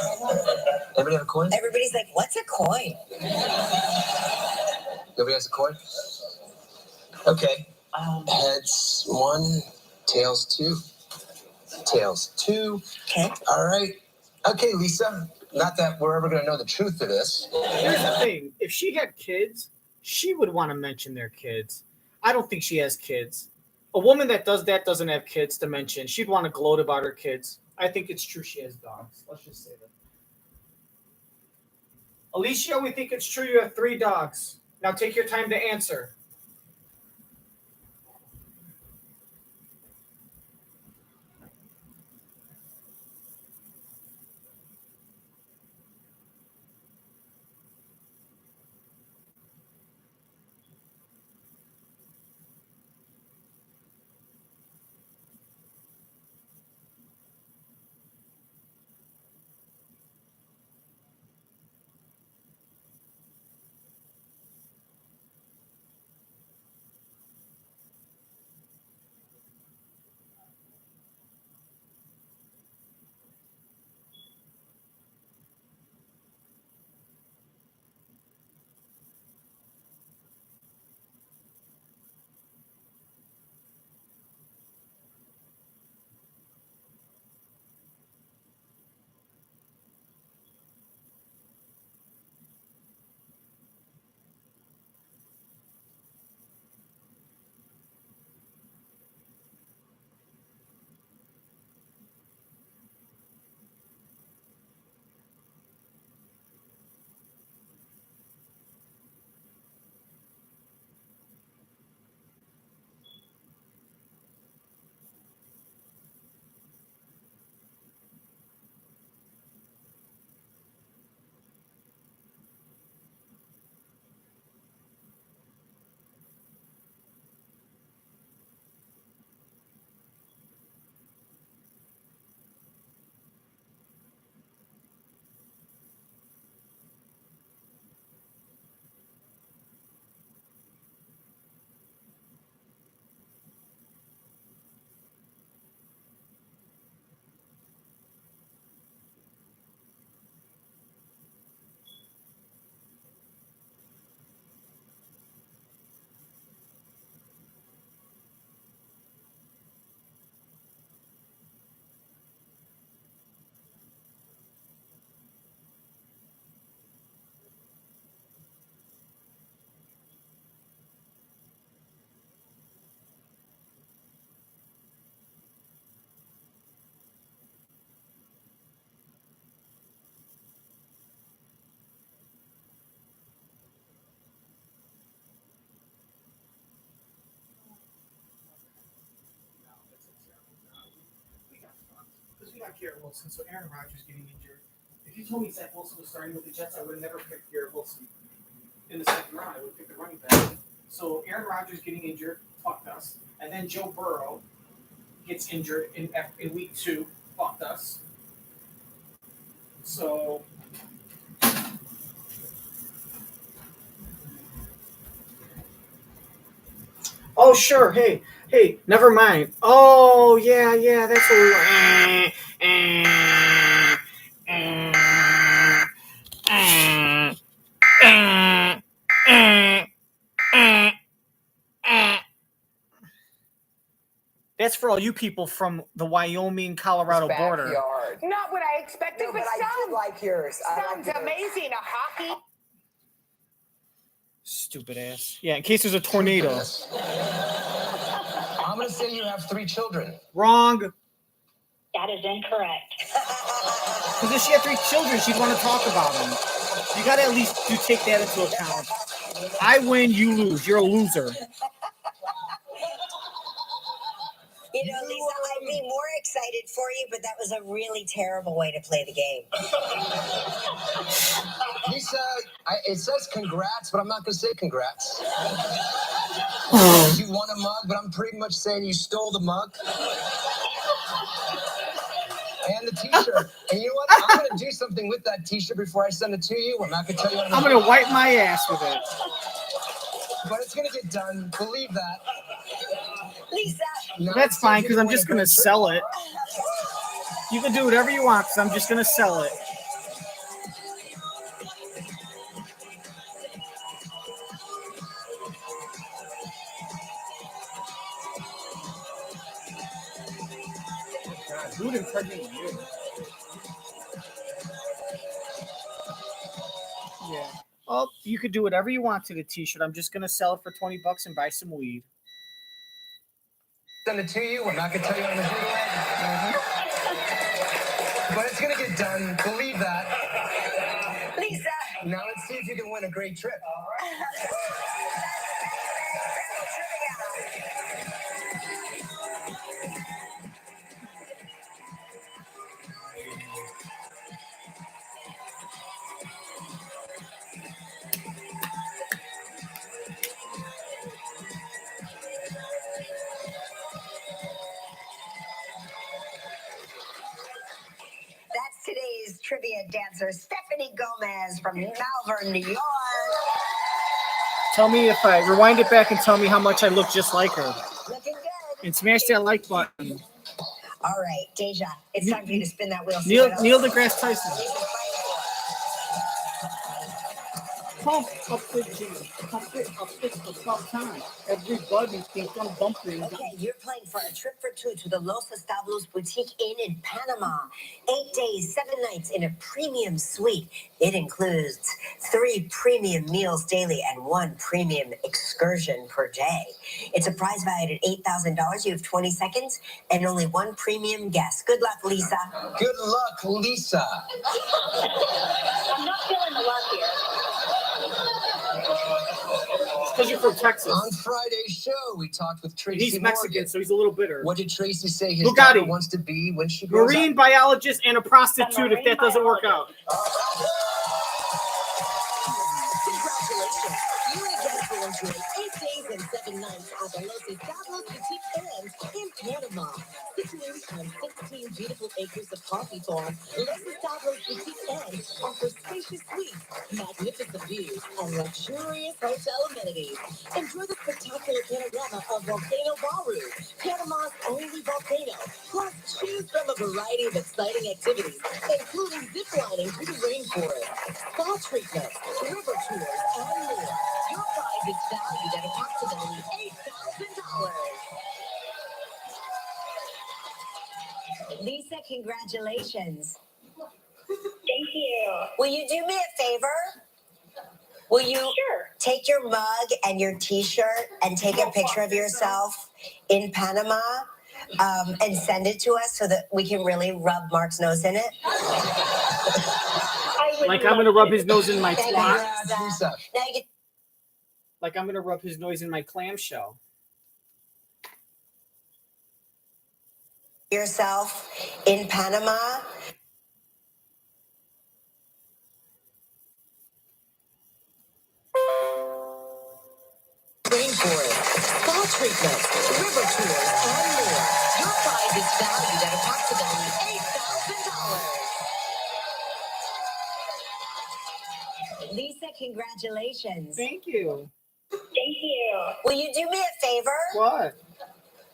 D: Anybody have a coin?
E: Everybody's like, "What's a coin?"
D: Nobody has a coin? Okay. Heads 1, tails 2. Tails 2.
E: Okay.
D: All right. Okay, Lisa. Not that we're ever going to know the truth of this.
A: Here's the thing. If she had kids, she would want to mention their kids. I don't think she has kids. A woman that does that doesn't have kids to mention. She'd want to gloat about her kids. I think it's true she has dogs. Let's just say that. Alicia, we think it's true you have 3 dogs. Now take your time to answer. Garrett Wilson, so Aaron Rodgers getting injured. If you told me Zach Wilson was starting with the Jets, I would have never picked Garrett Wilson in the second round. I would pick the running back. So Aaron Rodgers getting injured, fucked us. And then Joe Burrow gets injured in week 2, fucked us. So oh sure, hey, never mind. Oh yeah, that's what we were. That's for all you people from the Wyoming-Colorado border.
I: Backyard.
J: Not what I expected,
I: No,
J: but
I: I did
J: sounds,
I: like yours. I
J: sounds
I: like yours.
J: amazing. A hockey.
A: Stupid ass. Yeah, in case there's a tornado.
G: I'm going to say you have 3 children.
A: Wrong.
H: That is incorrect.
A: Because if she had 3 children, she'd want to talk about them. You got to at least take that into account. I win, you lose. You're a loser.
E: You know, Lisa, I'd be more excited for you, but that was a really terrible way to play the game.
G: Lisa, it says congrats, but I'm not going to say congrats. You won a mug, but I'm pretty much saying you stole the mug. And the t-shirt. And you know what? I'm going to do something with that t-shirt before I send it to you. I'm not going to tell you what
A: I'm going to wipe my ass with it.
G: But it's going to get done. Believe that.
E: Lisa.
G: Now,
A: That's fine, because I'm just going to sell it. You can do whatever you want, because I'm just going to sell it. God, who'd impregnate you? Yeah. Oh, you could do whatever you want to the t-shirt. I'm just going to sell it for $20 and buy some weed.
G: Send it to you. I'm not going to tell you what I'm going to do to it. But it's going to get done. Believe that.
E: Lisa.
G: Now let's see if you can win a great trip.
E: That's today's trivia dancer, Stephanie Gomez from Malvern, New York.
A: Tell me if I rewind it back and tell me how much I look just like her.
E: Looking good.
A: And smash that like button.
E: All right, Deja, it's time for you to spin that wheel.
A: Neil deGrasse Tyson. Pump up the gym. Pump it up, it's about time. Everybody think I'm bumping.
E: Okay, you're playing for a trip for 2 to the Los Establos Boutique Inn in Panama. 8 days, 7 nights in a premium suite. It includes 3 premium meals daily and 1 premium excursion per day. It's a prize valued at $8,000. You have 20 seconds and only 1 premium guest. Good luck, Lisa.
G: Good luck, Lisa.
H: I'm not feeling the love here.
A: Because you're from Texas.
G: On Friday's show, we talked with Tracy
A: He's Mexican,
G: Morgan.
A: so he's a little bitter.
G: What did Tracy say his
A: Bugatti.
G: daughter wants to be when she grows
A: Marine
G: up?
A: biologist and a prostitute if that doesn't work out.
C: Congratulations. You and Jennifer enjoyed 8 days and 7 nights at the Los Establos Boutique Inn in Panama. Situated on 16 beautiful acres of coffee farm, Los Establos Boutique Inn offers spacious suites, magnificent views, and luxurious hotel amenities. Enjoy the spectacular panorama of Volcano Baru, Panama's only volcano. Plus, choose from a variety of exciting activities, including zip lining through the rainforest, spa treatments, river tours, and more. Your prize is valued at approximately $8,000.
E: Lisa, congratulations.
H: Thank you.
E: Will you do me a favor? Will you
H: Sure.
E: take your mug and your t-shirt and take a picture of yourself in Panama and send it to us so that we can really rub Mark's nose in it?
H: I would
A: Like I'm going to rub his nose in my
E: Thank you,
A: twat.
G: Congrats, Lisa.
E: Now you get
A: Like I'm going to rub his nose in my clamshell.
E: yourself in Panama.
C: Rainforest, spa treatments, river tours, and more. Your prize is valued at approximately $8,000.
E: Lisa, congratulations.
A: Thank you.
H: Thank you.
E: Will you do me a favor?
A: What?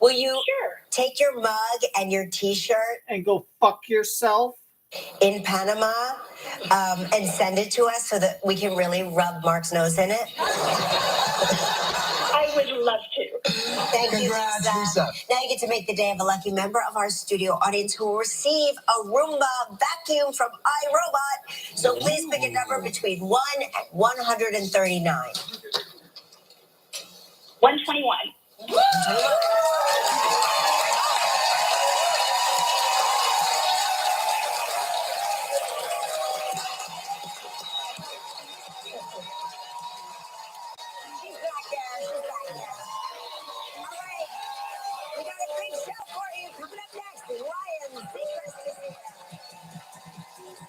E: Will you
H: Sure.
E: take your mug and your t-shirt
A: And go fuck yourself?
E: in Panama and send it to us so that we can really rub Mark's nose in it?
H: I would love to.
E: Thank
G: Congrats,
E: you,
G: Lisa.
E: Now you get to make the day of a lucky member of our studio audience who will receive a Roomba vacuum from iRobot. So please pick a number between 1 and 139.
H: 121.
E: She's back there. All right. We got a big show for you. Coming up next, Ryan Seacrest is here.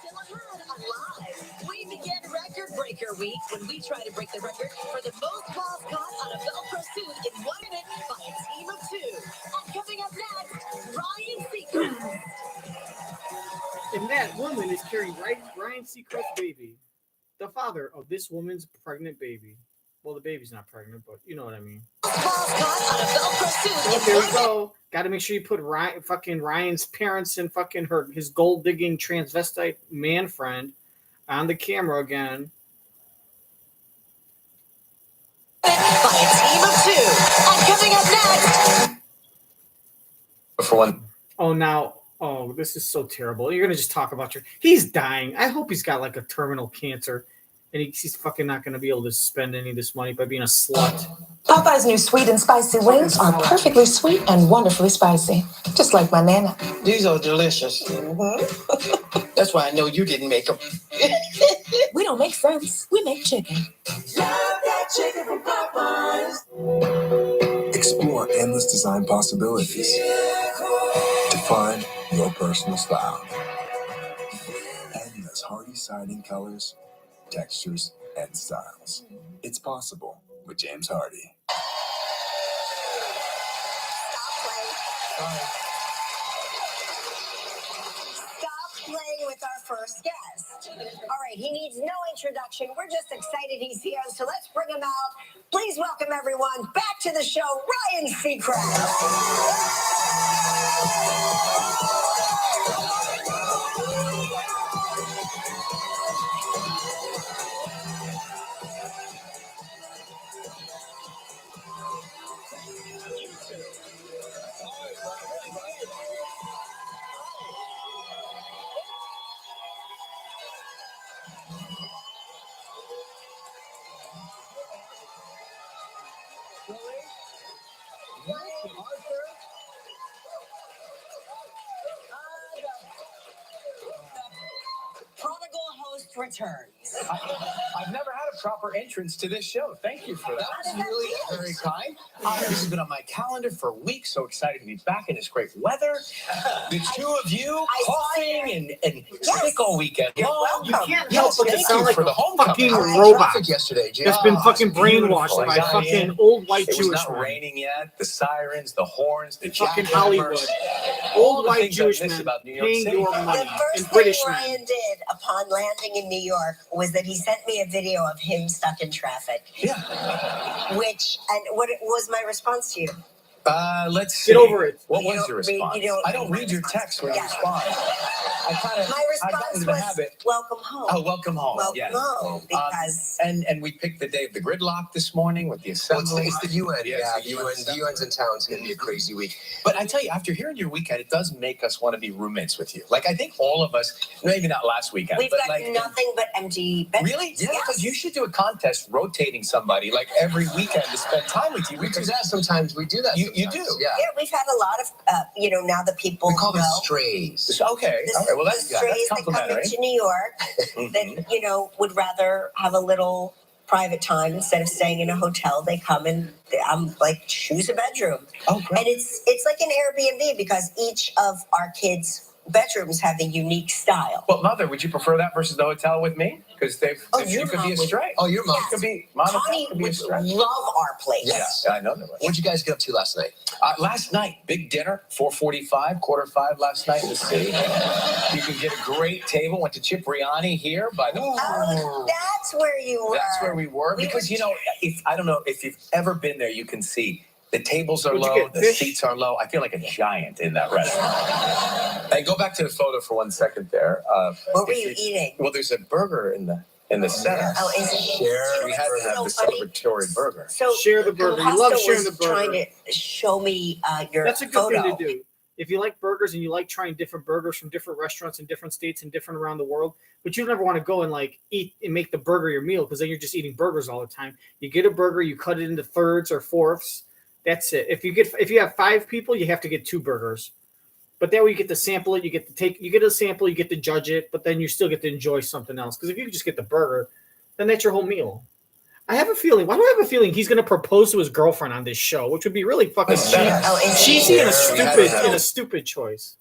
C: Still ahead on Live. We begin Record Breaker Week when we try to break the record for the most balls caught on a Velcro suit in 1 minute by a team of 2. And coming up next, Ryan Seacrest.
A: And that woman is carrying Ryan Seacrest's baby. The father of this woman's pregnant baby. Well, the baby's not pregnant, but you know what I mean.
C: Balls caught on a Velcro suit
A: Well,
C: in
A: there
C: 1
A: we
C: minute.
A: go. Got to make sure you put Ryan's parents and his gold digging transvestite man friend on the camera again.
C: By a team of 2. And coming up next.
G: For one.
A: Oh, this is so terrible. You're gonna just talk about he's dying. I hope he's got like a terminal cancer, and he's fucking not gonna be able to spend any of this money by being a slut.
I: Popeye's new sweet and spicy wings are perfectly sweet and wonderfully spicy, just like my nana.
F: These are delicious. That's why I know you didn't make them.
I: We don't make sense. We make chicken.
C: Love that chicken from Popeyes.
B: Explore endless design possibilities. Define your personal style. Endless hearty siding colors, textures, and styles. It's possible with James Hardy.
E: Stop playing with our first guest. All right, he needs no introduction. We're just excited he's here, so let's bring him out. Please welcome everyone back to the show, Ryan Seacrest. Prodigal host returns.
K: I've never had a proper entrance to this show. Thank you for that.
E: How does that
K: Really
E: feel?
K: very kind. This has been on my calendar for weeks. So excited to be back in this great weather. The two of you
E: I saw
K: coughing and sick all weekend long.
E: welcome.
A: You can't
K: Yes,
A: help but to
K: thank
A: sound
K: you
A: like
K: for
A: a
K: the homecoming.
A: fucking
G: High
A: robot
G: traffic yesterday, Jim.
A: that's been fucking
K: it's beautiful.
A: brainwashed by
K: I got
A: fucking
K: in.
A: old white
K: It was
A: Jewish
K: not
A: men.
K: raining yet. The sirens, the horns, the
A: Fucking
K: jackhammers.
A: Hollywood.
K: All
A: Old
K: the
A: white
K: things I
A: Jewish
K: miss
A: men
K: about New York
A: paying
K: City.
A: your
E: The
A: money.
E: first
A: And
E: thing
A: British
E: Ryan
A: men.
E: did upon landing in New York was that he sent me a video of him stuck in traffic.
K: Yeah.
E: What was my response to you?
K: Let's see.
A: Get over it.
K: What
E: You
K: was
E: don't
K: your
E: read-
K: response?
E: you don't
K: I don't
E: read
K: read your
E: response.
K: text when you
E: Yeah.
K: respond. I
E: My
K: got
E: response
K: into the
E: was,
K: habit.
E: welcome home.
K: Oh, welcome home.
E: Welcome
K: yes.
E: home, because
K: And we picked the day of the gridlock this morning with the
G: Well,
K: assembly.
G: it's the UN.
K: Yeah,
G: Yeah,
K: it's the UN
G: the UN's in town. It's going to be a crazy week.
K: But I tell you, after hearing your weekend, it does make us want to be roommates with you. Like I think all of us, maybe not last weekend,
E: we've
K: but
E: got
K: like
E: nothing but empty bedrooms.
K: really,
E: Yes.
K: because you should do a contest rotating somebody like every weekend to spend time with you.
G: We do
K: Because
G: that sometimes. We do that.
K: You
G: sometimes.
K: do?
G: Yeah.
E: Yeah, we've had a lot of, now the people
G: We call them
E: know.
G: strays.
K: okay,
E: The,
K: all right. Well,
E: the
K: that's
E: strays that come
K: complimentary.
E: into New York
K: Mhm.
E: that, would rather have a little private time. Instead of staying in a hotel, they come and I'm like, choose a bedroom.
K: Oh, great.
E: And it's like an Airbnb because each of our kids' bedrooms have a unique style.
K: Well, Mother, would you prefer that versus the hotel with me? Because you could be a stray.
G: Oh, your mom.
E: Yes.
K: Could be, Mom and
E: Connie
K: Dad could be a
E: would
K: stray.
E: love our place.
G: Yes.
K: Yeah, I know that.
G: What'd you guys get up to last night?
K: Last night, big dinner, 4:45, 4:45 last night in the city. You can get a great table. Went to Cipriani here by the.
E: Oh, that's where you were.
K: That's where we were because I don't know if you've ever been there, you can see. The tables are
A: Would you
K: low,
A: get
K: the
A: fish?
K: seats are low. I feel like a giant in that restaurant. Hey, go back to the photo for 1 second there.
E: What were you eating?
K: Well, there's a burger in the center.
E: Oh, is it?
K: Share. We had to have the celebratory burger.
E: So
A: Share the burger. You love
E: Composto
A: sharing the
E: was
A: burger.
E: trying to show me your
A: That's a good
E: photo.
A: thing to do. If you like burgers and you like trying different burgers from different restaurants in different states and different around the world, but you never want to go and like eat and make the burger your meal because then you're just eating burgers all the time. You get a burger, you cut it into thirds or fourths. That's it. If you have 5 people, you have to get 2 burgers. But that way you get to sample it, you get a sample, you get to judge it, but then you still get to enjoy something else. Because if you just get the burger, then that's your whole meal. I have a feeling. Why do I have a feeling he's going to propose to his girlfriend on this show, which would be really fucking cheesy and a stupid choice.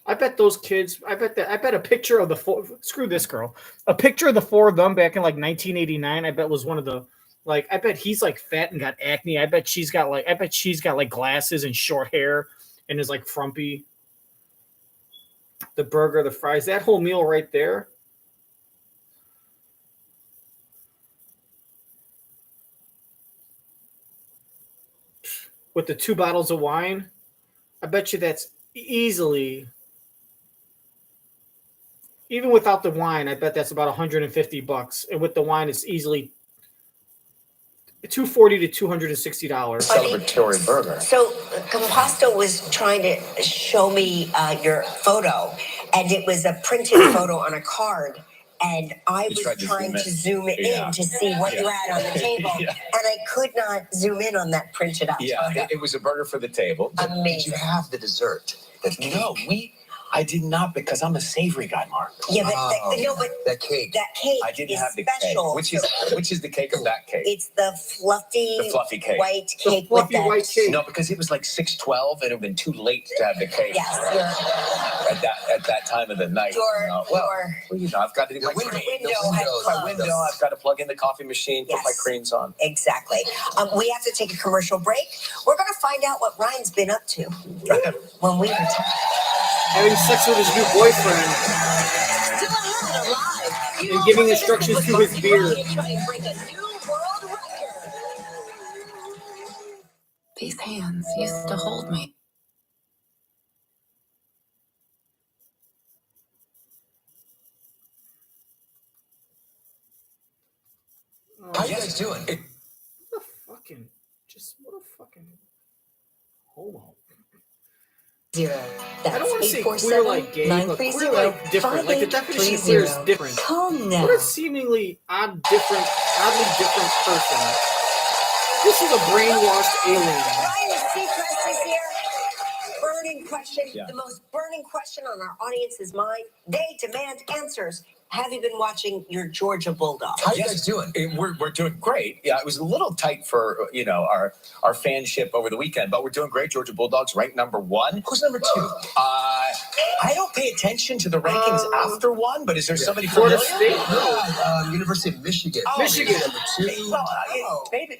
A: I bet those kids. I bet a picture of the four. Screw this girl. A picture of the 4 of them back in like 1989. I bet was one of the. Like I bet he's like fat and got acne. I bet she's got like glasses and short hair and is like frumpy. The burger, the fries, that whole meal right there. With the 2 bottles of wine, I bet you that's easily. Even without the wine, I bet that's about $150, and with the wine, it's easily $240 to $260.
K: Celebratory burger.
E: So Composto was trying to show me your photo, and it was a printed photo on a card. And I was trying to zoom it in to see what you had on the table, and I could not zoom in on that printed out photo.
K: It was a burger for the table.
E: Amazing.
G: Did you have the dessert?
K: No, I did not because I'm a savory guy, Mark.
E: Yeah, but
G: that cake.
E: That cake
K: I didn't
E: is
K: have the
E: special.
K: cake. Which is the cake of that cake?
E: It's the fluffy
K: cake.
E: white cake with that.
A: White cake.
K: No, because it was like 6:12 and it would have been too late to have the cake.
E: Yes,
K: at that time of the night. I've got to do my window. I've got to plug in the coffee machine, put my creams on.
E: Exactly. We have to take a commercial break. We're going to find out what Ryan's been up to when we return.
A: Having sex with his new boyfriend and giving instructions to his beard.
L: These hands used to hold me.
G: How you guys doing?
A: What a fucking homo. I don't want to say queer like gay, but queer like different. Like the definition of queer is different. What a seemingly oddly different person. This is a brainwashed alien.
E: Ryan Seacrest is here. Burning question, the most burning question on our audience's mind. They demand answers. Have you been watching your Georgia Bulldogs?
G: How you guys doing?
K: We're doing great. Yeah, it was a little tight for our fanship over the weekend, but we're doing great. Georgia Bulldogs ranked number 1.
G: Who's number 2?
K: I don't pay attention to the rankings after 1, but is there somebody
A: Florida
K: familiar?
A: State?
G: University of Michigan.
A: Michigan.
G: Number 2.
K: Well,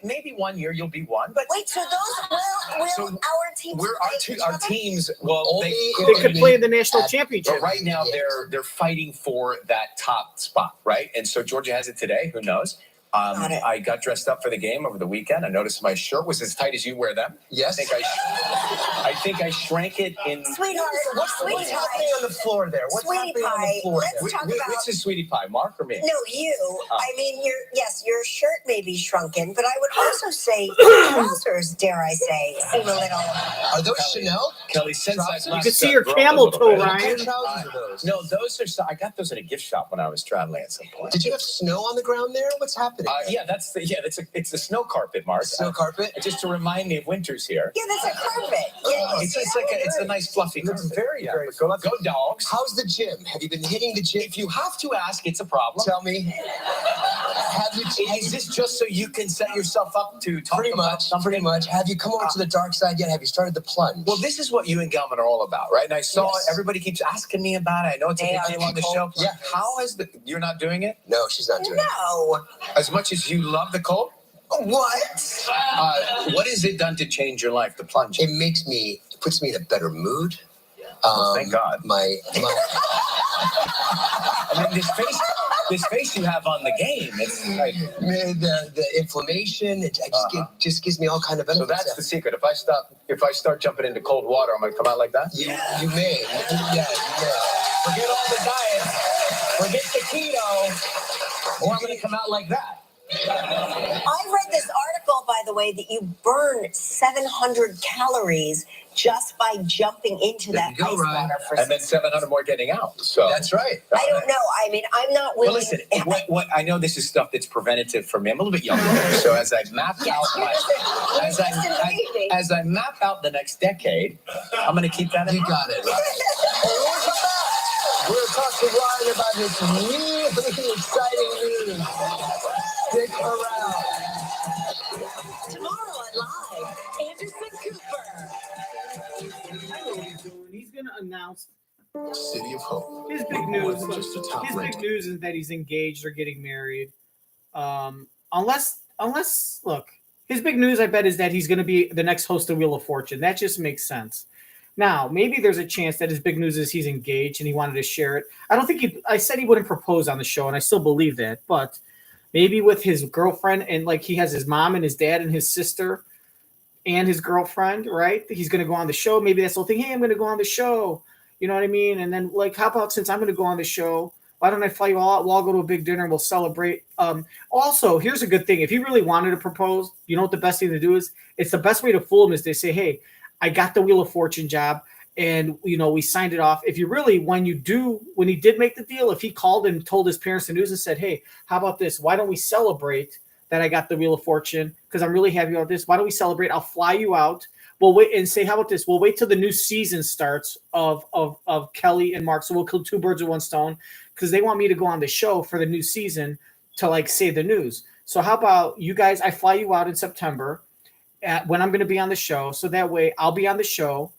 K: maybe 1 year you'll be 1, but
E: wait, so those will our teams
K: our teams. Well,
A: they could play in the national championship.
K: But right now they're fighting for that top spot, right? And so Georgia has it today. Who knows? I got dressed up for the game over the weekend. I noticed my shirt was as tight as you wear them.
G: Yes.
K: I think I shrank it in.
E: Sweetheart,
G: What's happening on the floor there? What's happening on the floor there?
E: Let's talk about.
K: Which is Sweetie Pie, Mark or me?
E: No, you. I mean, your shirt may be shrunken, but I would also say your trousers, dare I say, seem a little.
G: Are those Chanel?
K: Kelly, since
A: you can see your camel toe, Ryan.
K: No, those are. I got those at a gift shop when I was traveling at some point.
G: Did you have snow on the ground there? What's happening?
D: carpeting.
K: It's a snow carpet, Mark.
D: Snow carpet?
K: Just to remind me of winters here.
E: Yeah, that's a carpet. Yeah,
K: It's a nice fluffy carpet.
D: It's very good.
K: Go dogs.
D: How's the gym? Have you been hitting the gym?
K: If you have to ask, it's a problem.
D: Tell me.
K: Is this just so you can set yourself up to talk about something?
D: Pretty much. Have you come over to the dark side yet? Have you started the plunge?
K: Well, this is what you and Gelman are all about, right? And I saw everybody keeps asking me about it. I know it's a big deal on the show.
D: Yeah.
K: You're not doing it?
D: No, she's not doing it.
E: No.
K: As much as you love the cold?
D: What?
K: What has it done to change your life, the plunge?
D: It puts me in a better mood.
K: Thank God.
D: My
K: I mean, this face you have on the game, it's like
D: the inflammation. It just gives me all kind of benefits.
K: So that's the secret. If I start jumping into cold water, I'm gonna come out like that.
D: Yeah, you may. Yeah, you may.
K: Forget all the diets. Forget the keto. Or I'm gonna come out like that.
E: I read this article, by the way, that you burn 700 calories just by jumping into that ice water for
K: and then 700 more getting out. So
D: that's right.
E: I don't know. I mean, I'm not willing.
K: Well, listen, what I know this is stuff that's preventative for me. I'm a little bit younger, so as I map out as I map out the next decade, I'm going to keep that in mind.
D: You got it. We're talking to Ryan about this really exciting news. Stick around.
E: Tomorrow on Live, Anderson Cooper.
A: He's going to announce
B: City of Hope.
A: his big news.
B: Just a top
A: His
B: rental.
A: big news is that he's engaged or getting married. Unless look, his big news, I bet, is that he's going to be the next host of Wheel of Fortune. That just makes sense. Now, maybe there's a chance that his big news is he's engaged and he wanted to share it. I don't think I said he wouldn't propose on the show, and I still believe that, but maybe with his girlfriend, and like he has his mom and his dad and his sister and his girlfriend, right? He's going to go on the show. Maybe that's the whole thing. Hey, I'm going to go on the show. You know what I mean? And then, like, how about since I'm going to go on the show, why don't I fly you all out? We'll all go to a big dinner and we'll celebrate. Also, here's a good thing. If he really wanted to propose, you know what the best thing to do is? It's the best way to fool him is they say, hey, I got the Wheel of Fortune job and, you know, we signed it off. If you really, when he did make the deal, if he called and told his parents the news and said, hey, how about this? Why don't we celebrate that I got the Wheel of Fortune? Because I'm really happy about this. Why don't we celebrate? I'll fly you out. We'll wait and say, how about this? We'll wait till the new season starts of Kelly and Mark. So we'll kill two birds with one stone because they want me to go on the show for the new season to like say the news. So how about you guys? I fly you out in September when I'm going to be on the show. So that way I'll be on the show,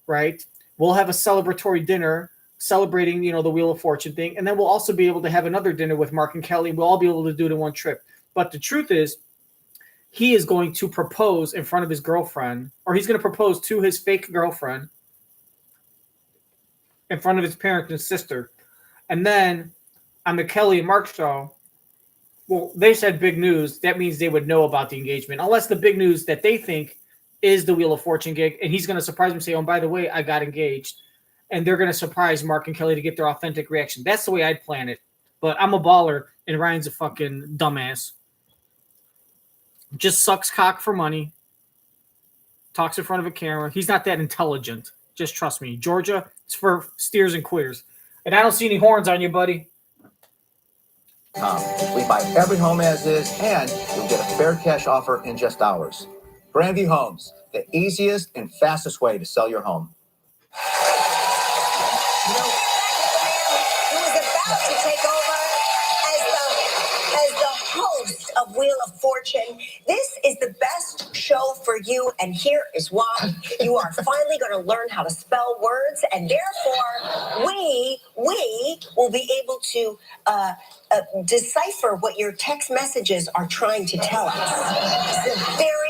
A: right? We'll have a celebratory dinner celebrating, you know, the Wheel of Fortune thing. And then we'll also be able to have another dinner with Mark and Kelly. We'll all be able to do it in one trip. But the truth is, he is going to propose in front of his girlfriend, or he's going to propose to his fake girlfriend in front of his parents and sister. And then on the Kelly and Mark show, well, they said big news. That means they would know about the engagement, unless the big news that they think is the Wheel of Fortune gig. And he's going to surprise them and say, oh, by the way, I got engaged. And they're going to surprise Mark and Kelly to get their authentic reaction. That's the way I'd plan it. But I'm a baller, and Ryan's a fucking dumbass. Just sucks cock for money. Talks in front of a camera. He's not that intelligent. Just trust me. Georgia, it's for steers and queers. And I don't see any horns on you, buddy.
M: We buy every home as is, and you'll get a fair cash offer in just hours. Grandview Homes, the easiest and fastest way to sell your home.
E: You know, who is about to take over as the host of Wheel of Fortune. This is the best show for you, and here is why. You are finally going to learn how to spell words, and therefore we will be able to decipher what your text messages are trying to tell us.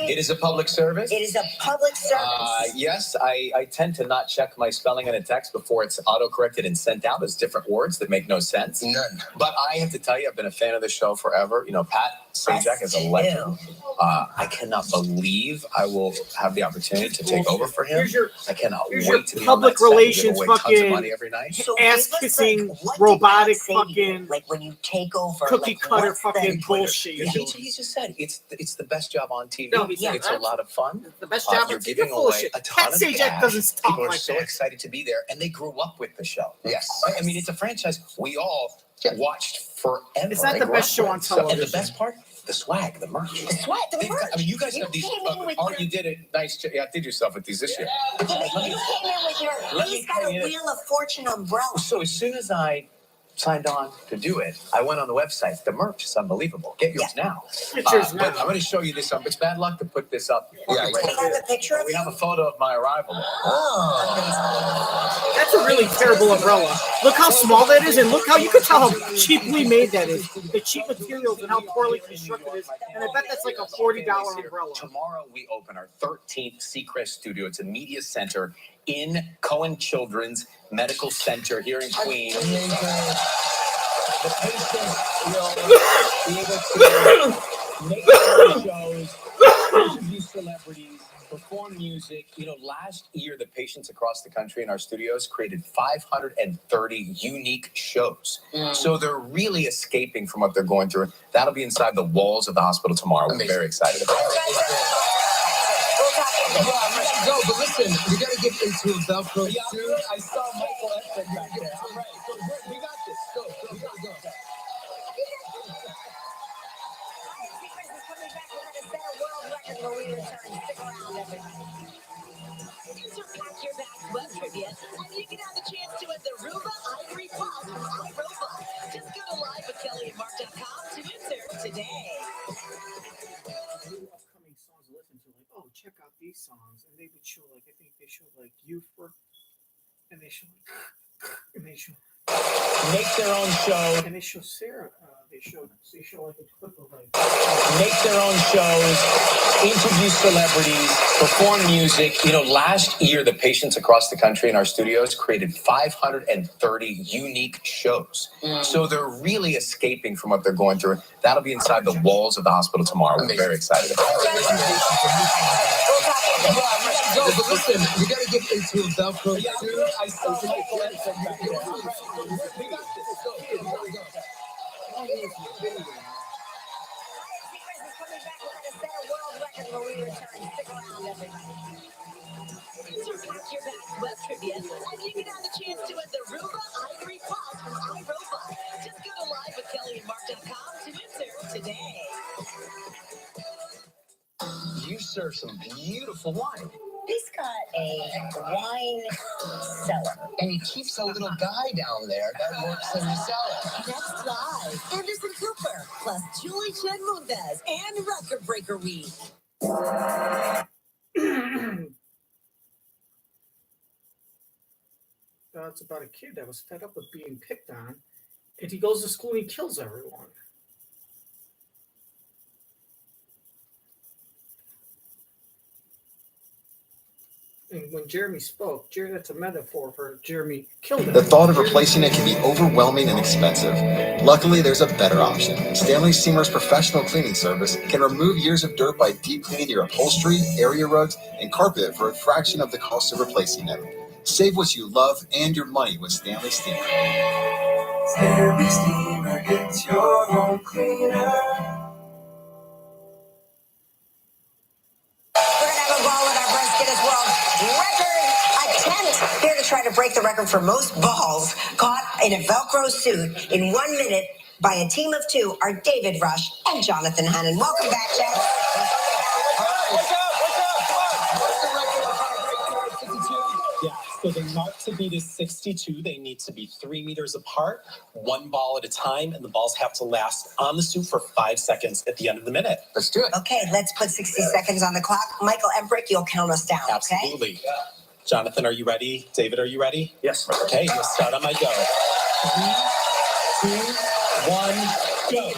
K: It is a public service.
E: It is a public service.
K: Yes, I tend to not check my spelling in a text before it's auto-corrected and sent out as different words that make no sense.
D: None.
K: But I have to tell you, I've been a fan of the show forever. You know, Pat Sajak is a legend. I cannot believe I will have the opportunity to take over for him. I cannot wait to be
A: public
K: on that
A: relations
K: set and give away tons of
A: fucking
K: money every night.
E: So
A: ass-kissing, robotic fucking
E: like when you take over,
A: cookie cutter
E: what's
A: fucking
E: the-
A: bullshit.
K: He just said it's the best job on TV.
A: No,
K: It's a lot of fun.
A: The best job
K: You're
A: on TV.
K: giving
A: You're full of
K: away
A: shit.
K: a ton
A: Pat
K: of
A: Sajak
K: cash.
A: doesn't talk
K: People are
A: like
K: so
A: that.
K: excited to be there, and they grew up with the show.
D: Yes.
K: I mean, it's a franchise we all watched forever.
A: It's not the best show on
K: So,
A: television.
K: and the best part, the swag, the merch.
E: The swag, the merch.
K: I mean, you guys have these.
E: Came in with
K: You did it. Nice. Yeah, did yourself with these this year.
E: You came in with your. He's got a Wheel of Fortune umbrella.
K: So as soon as I signed on to do it, I went on the website. The merch is unbelievable. Get yours now.
A: Get yours now.
K: But I'm going to show you this. It's bad luck to put this up.
E: Yeah, we have a picture of
K: We have a photo of my arrival.
E: Oh.
A: That's a really terrible umbrella. Look how small that is, and look how you can tell how cheaply made that is. The cheap materials and how poorly constructed it is. And I bet that's like a $40 umbrella.
K: Tomorrow we open our 13th Seacrest studio. It's a media center in Cohen Children's Medical Center here in Queens. The patients will be able to make their own shows, interview celebrities, perform music. Last year, the patients across the country in our studios created 530 unique shows. So they're really escaping from what they're going through. That'll be inside the walls of the hospital tomorrow. We're very excited about it.
G: Go, but listen, we gotta get into a Velcro suit.
K: I saw Michael Gelman back there. All right, so we got this. Go.
C: Pack your bags web trivia, and you can have the chance to win the Roomba Ivory Pop from iRobot. Just go to liveWithKellyandMark.com to enter today.
A: Upcoming songs to listen to, like, oh, check out these songs, and they would show, like, I think they showed like Youthful, and they show
K: Make their own show.
A: and they show Sarah. They show like a clip of like.
K: Make their own shows, interview celebrities, perform music. Last year, the patients across the country in our studios created 530 unique shows. So they're really escaping from what they're going through. That'll be inside the walls of the hospital tomorrow. We're very excited about it.
G: Go, but listen, we gotta get into a Velcro suit.
K: I saw Michael Gelman back there. All right, so we got this. Go.
C: Pack your bags web trivia, and you can have the chance to win the Roomba Ivory Pop from iRobot. Just go to liveWithKellyandMark.com to enter today.
K: You serve some beautiful wine.
E: He's got a wine cellar.
G: And he keeps a little guy down there that works in the cellar.
C: Next live, Anderson Cooper, plus Julie Chen Moonves and Record Breaker Week.
A: It's about a kid that was fed up with being picked on, and he goes to school and he kills everyone. And when Jeremy spoke, that's a metaphor for Jeremy killed him.
N: The thought of replacing it can be overwhelming and expensive. Luckily, there's a better option. Stanley Steamer's professional cleaning service can remove years of dirt by deep cleaning your upholstery, area rugs, and carpet for a fraction of the cost of replacing them. Save what you love and your money with Stanley Steamer.
B: Stanley Steamer gets your home cleaner.
E: Here to try to break the record for most balls caught in a Velcro suit in 1 minute by a team of two are David Rush and Jonathan Hannon. Welcome back, Jeff.
G: What's up?
K: Yeah, so the mark to beat is 62. They need to be 3 meters apart, one ball at a time, and the balls have to last on the suit for 5 seconds at the end of the minute.
G: Let's do it.
E: Okay, let's put 60 seconds on the clock. Michael Embrick, you'll count us down, okay?
K: Absolutely. Jonathan, are you ready? David, are you ready?
A: Yes.
K: Okay, let's start on my go. 3, 2, 1, go.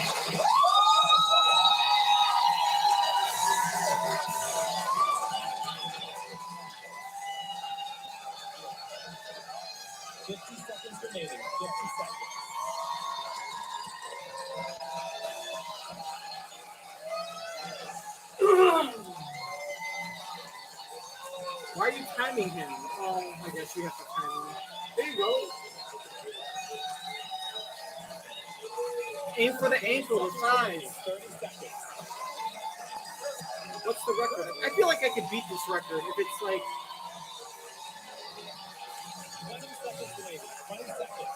K: Remaining, 50 seconds.
A: Why are you timing him? Oh, I guess you have to time him. There you go. Aim for the ankle, the thighs.
K: 30 seconds.
A: What's the record? I feel like I could beat this record if it's like
K: 20 seconds remaining. 20 seconds.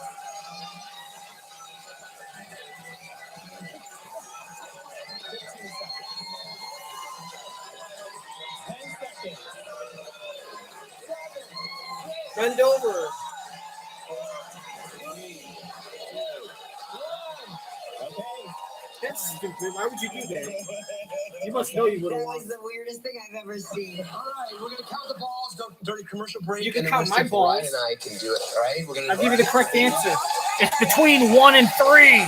K: 15 seconds. 10 seconds. 7, 6,
F: Bend over.
K: 3, 2, 1. Okay.
A: That's stupid. Why would you do that? You must know you would have
E: That
A: won.
E: was the weirdest thing I've ever seen.
G: All right, we're gonna count the balls. During commercial break.
A: You can
G: and then
A: count
G: we'll
A: my
G: see if
A: balls.
G: Ryan and I can do it. All right, we're gonna.
A: I'll give you the correct answer. It's between 1 and 3.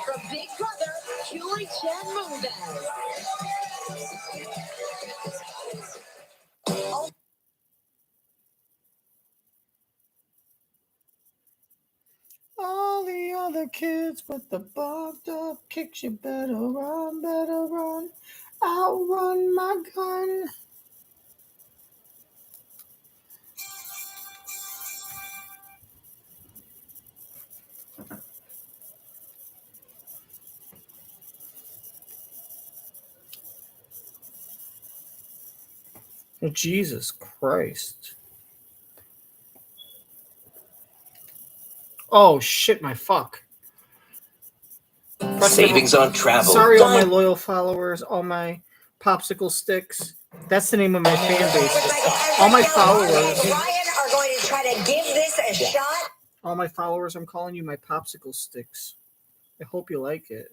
C: From Big Brother, Julie Chen Moonves.
A: All the other kids with the bumped up kicks, you better run, better run. Outrun my gun. Oh, Jesus Christ. Oh, shit, my fuck.
O: Savings on travel.
A: Sorry, all my loyal followers, all my popsicle sticks. That's the name of my fan base. All my followers.
E: Ryan are going to try to give this a shot.
A: All my followers, I'm calling you my popsicle sticks. I hope you like it.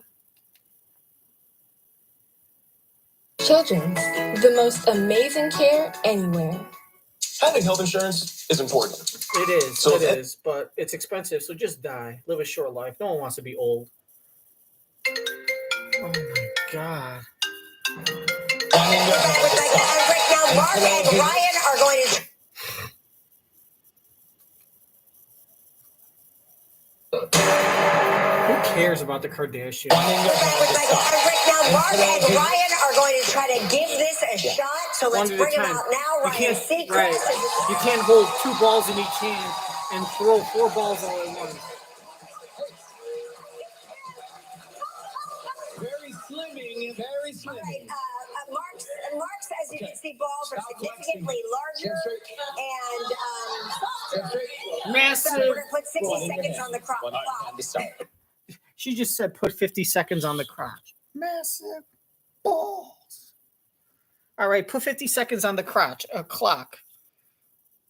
P: Children's, the most amazing care anywhere.
O: Having health insurance is important.
A: It is,
O: So
A: it is, but it's expensive, so just die. Live a short life. No one wants to be old. Oh my God.
E: Right now, Mark and Ryan are going to.
A: Who cares about the Kardashians?
E: Right now, Mark and Ryan are going to try to give this a shot. So let's
A: One at a
E: bring him
A: time.
E: out now. Ryan Seacrest.
A: Right. You can't hold 2 balls in each hand and throw 4 balls all at once.
K: Very slimming, very slimming.
E: Mark's, as you can see, balls are significantly larger. And
A: Massive.
E: so we're going to put 60 seconds on the clock.
A: She just said put 50 seconds on the crotch. Massive balls. All right, put 50 seconds on the clock.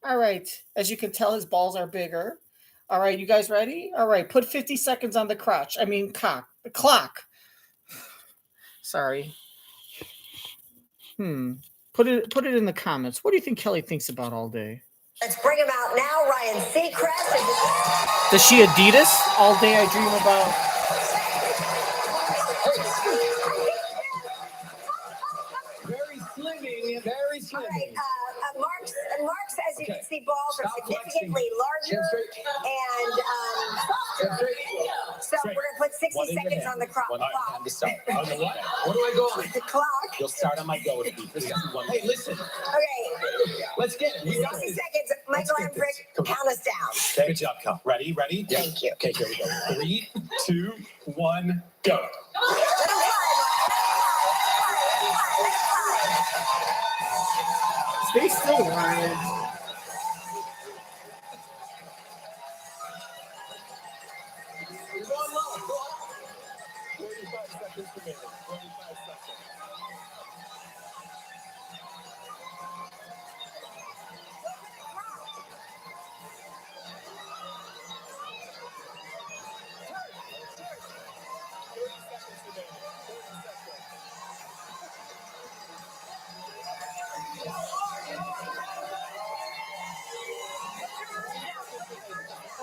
A: All right, as you can tell, his balls are bigger. All right, you guys ready? All right, put 50 seconds on the crotch. I mean, the clock. Sorry. Put it in the comments. What do you think Kelly thinks about all day?
E: Let's bring him out now. Ryan Seacrest.
A: Does she Adidas? All day I dream about.
K: Very slimming, very slimming.
E: Mark's, as you can see, balls are significantly larger. And so we're going to put 60 seconds on the clock.
K: On the what? What do I go on?
E: The clock.
K: You'll start on my go. Hey, listen.
E: Okay.
K: Let's get it.
E: 60 seconds. Michael Gelman, count us down.
K: Okay, good job, Cal. Ready?
E: Yeah. Thank you.
K: Okay, here we go. 3, 2, 1, go.
A: Stay still, Ryan.
K: You're going low. Go up. 45 seconds remaining. 45 seconds.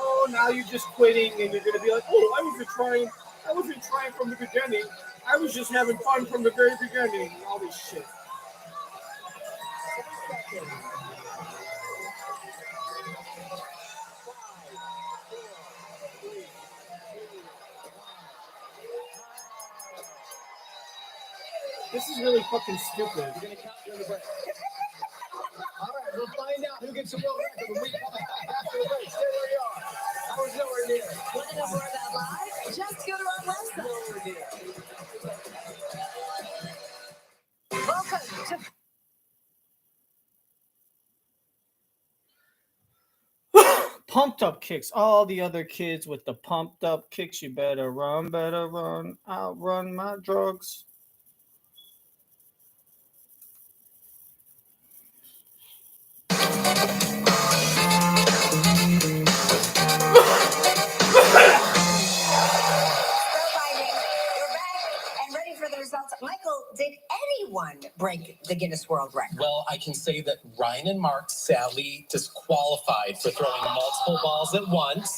A: Oh, now you're just quitting and you're gonna be like, oh, I wasn't trying from the beginning. I was just having fun from the very beginning. All this shit. This is really fucking stupid.
K: We're gonna count during the break. All right, we'll find out who gets a world record when we come back after the break. Stay where you are. I was nowhere near.
C: Want to know more about live? Just go to our website.
K: Nowhere near.
C: Welcome to
A: Pumped up kicks. All the other kids with the pumped up kicks. You better run, outrun my drugs.
E: Michael, did anyone break the Guinness World Record?
K: Well, I can say that Ryan and Mark sadly disqualified for throwing multiple balls at once.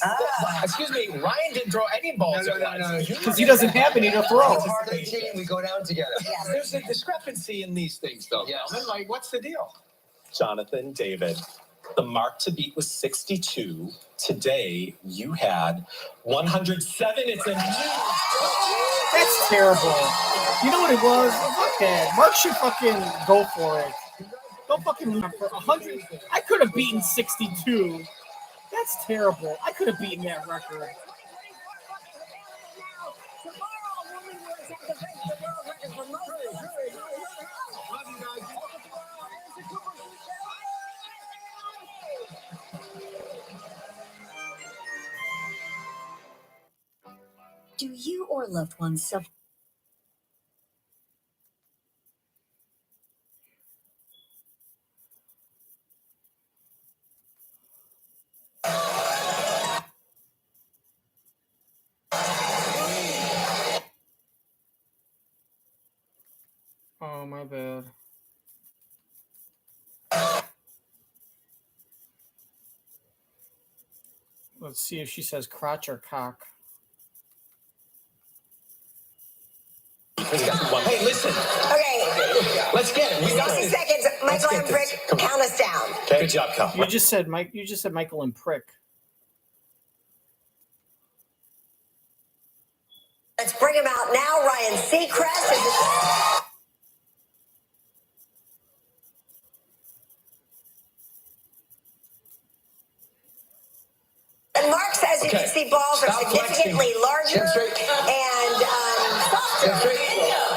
K: Excuse me, Ryan didn't throw any balls at once.
A: Because he doesn't have any to throw.
G: We're part of the team. We go down together.
E: Yes.
K: There's a discrepancy in these things, though.
G: Yes.
K: Like, what's the deal? Jonathan, David, the mark to beat was 62. Today, you had 107. It's a new...
A: That's terrible. You know what it was? Fuck that. Mark should fucking go for it. Don't fucking for 100. I could have beaten 62. That's terrible. I could have beaten that record.
E: Do you or loved ones suffer?
A: Oh, my bad. Let's see if she says crotch or cock.
K: Hey, listen.
E: Okay.
K: Let's get it. We got
E: 60
K: it.
E: seconds. Michael and Prick, count us down.
K: Okay. Good job, Cal.
A: You just said Michael and Prick.
E: Let's bring him out now. Ryan Seacrest is and Mark says you can see balls are significantly larger and softer.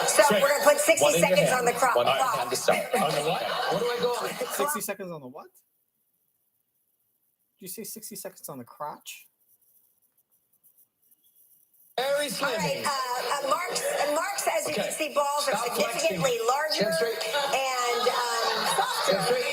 E: So we're going to put 60 seconds on the clock.
K: One hand to start.
G: On the what? What do I go on?
A: 60 seconds on the what? Did you say 60 seconds on the crotch?
G: Very
E: All
G: slimming.
E: right, Mark says you can see balls are significantly larger and softer.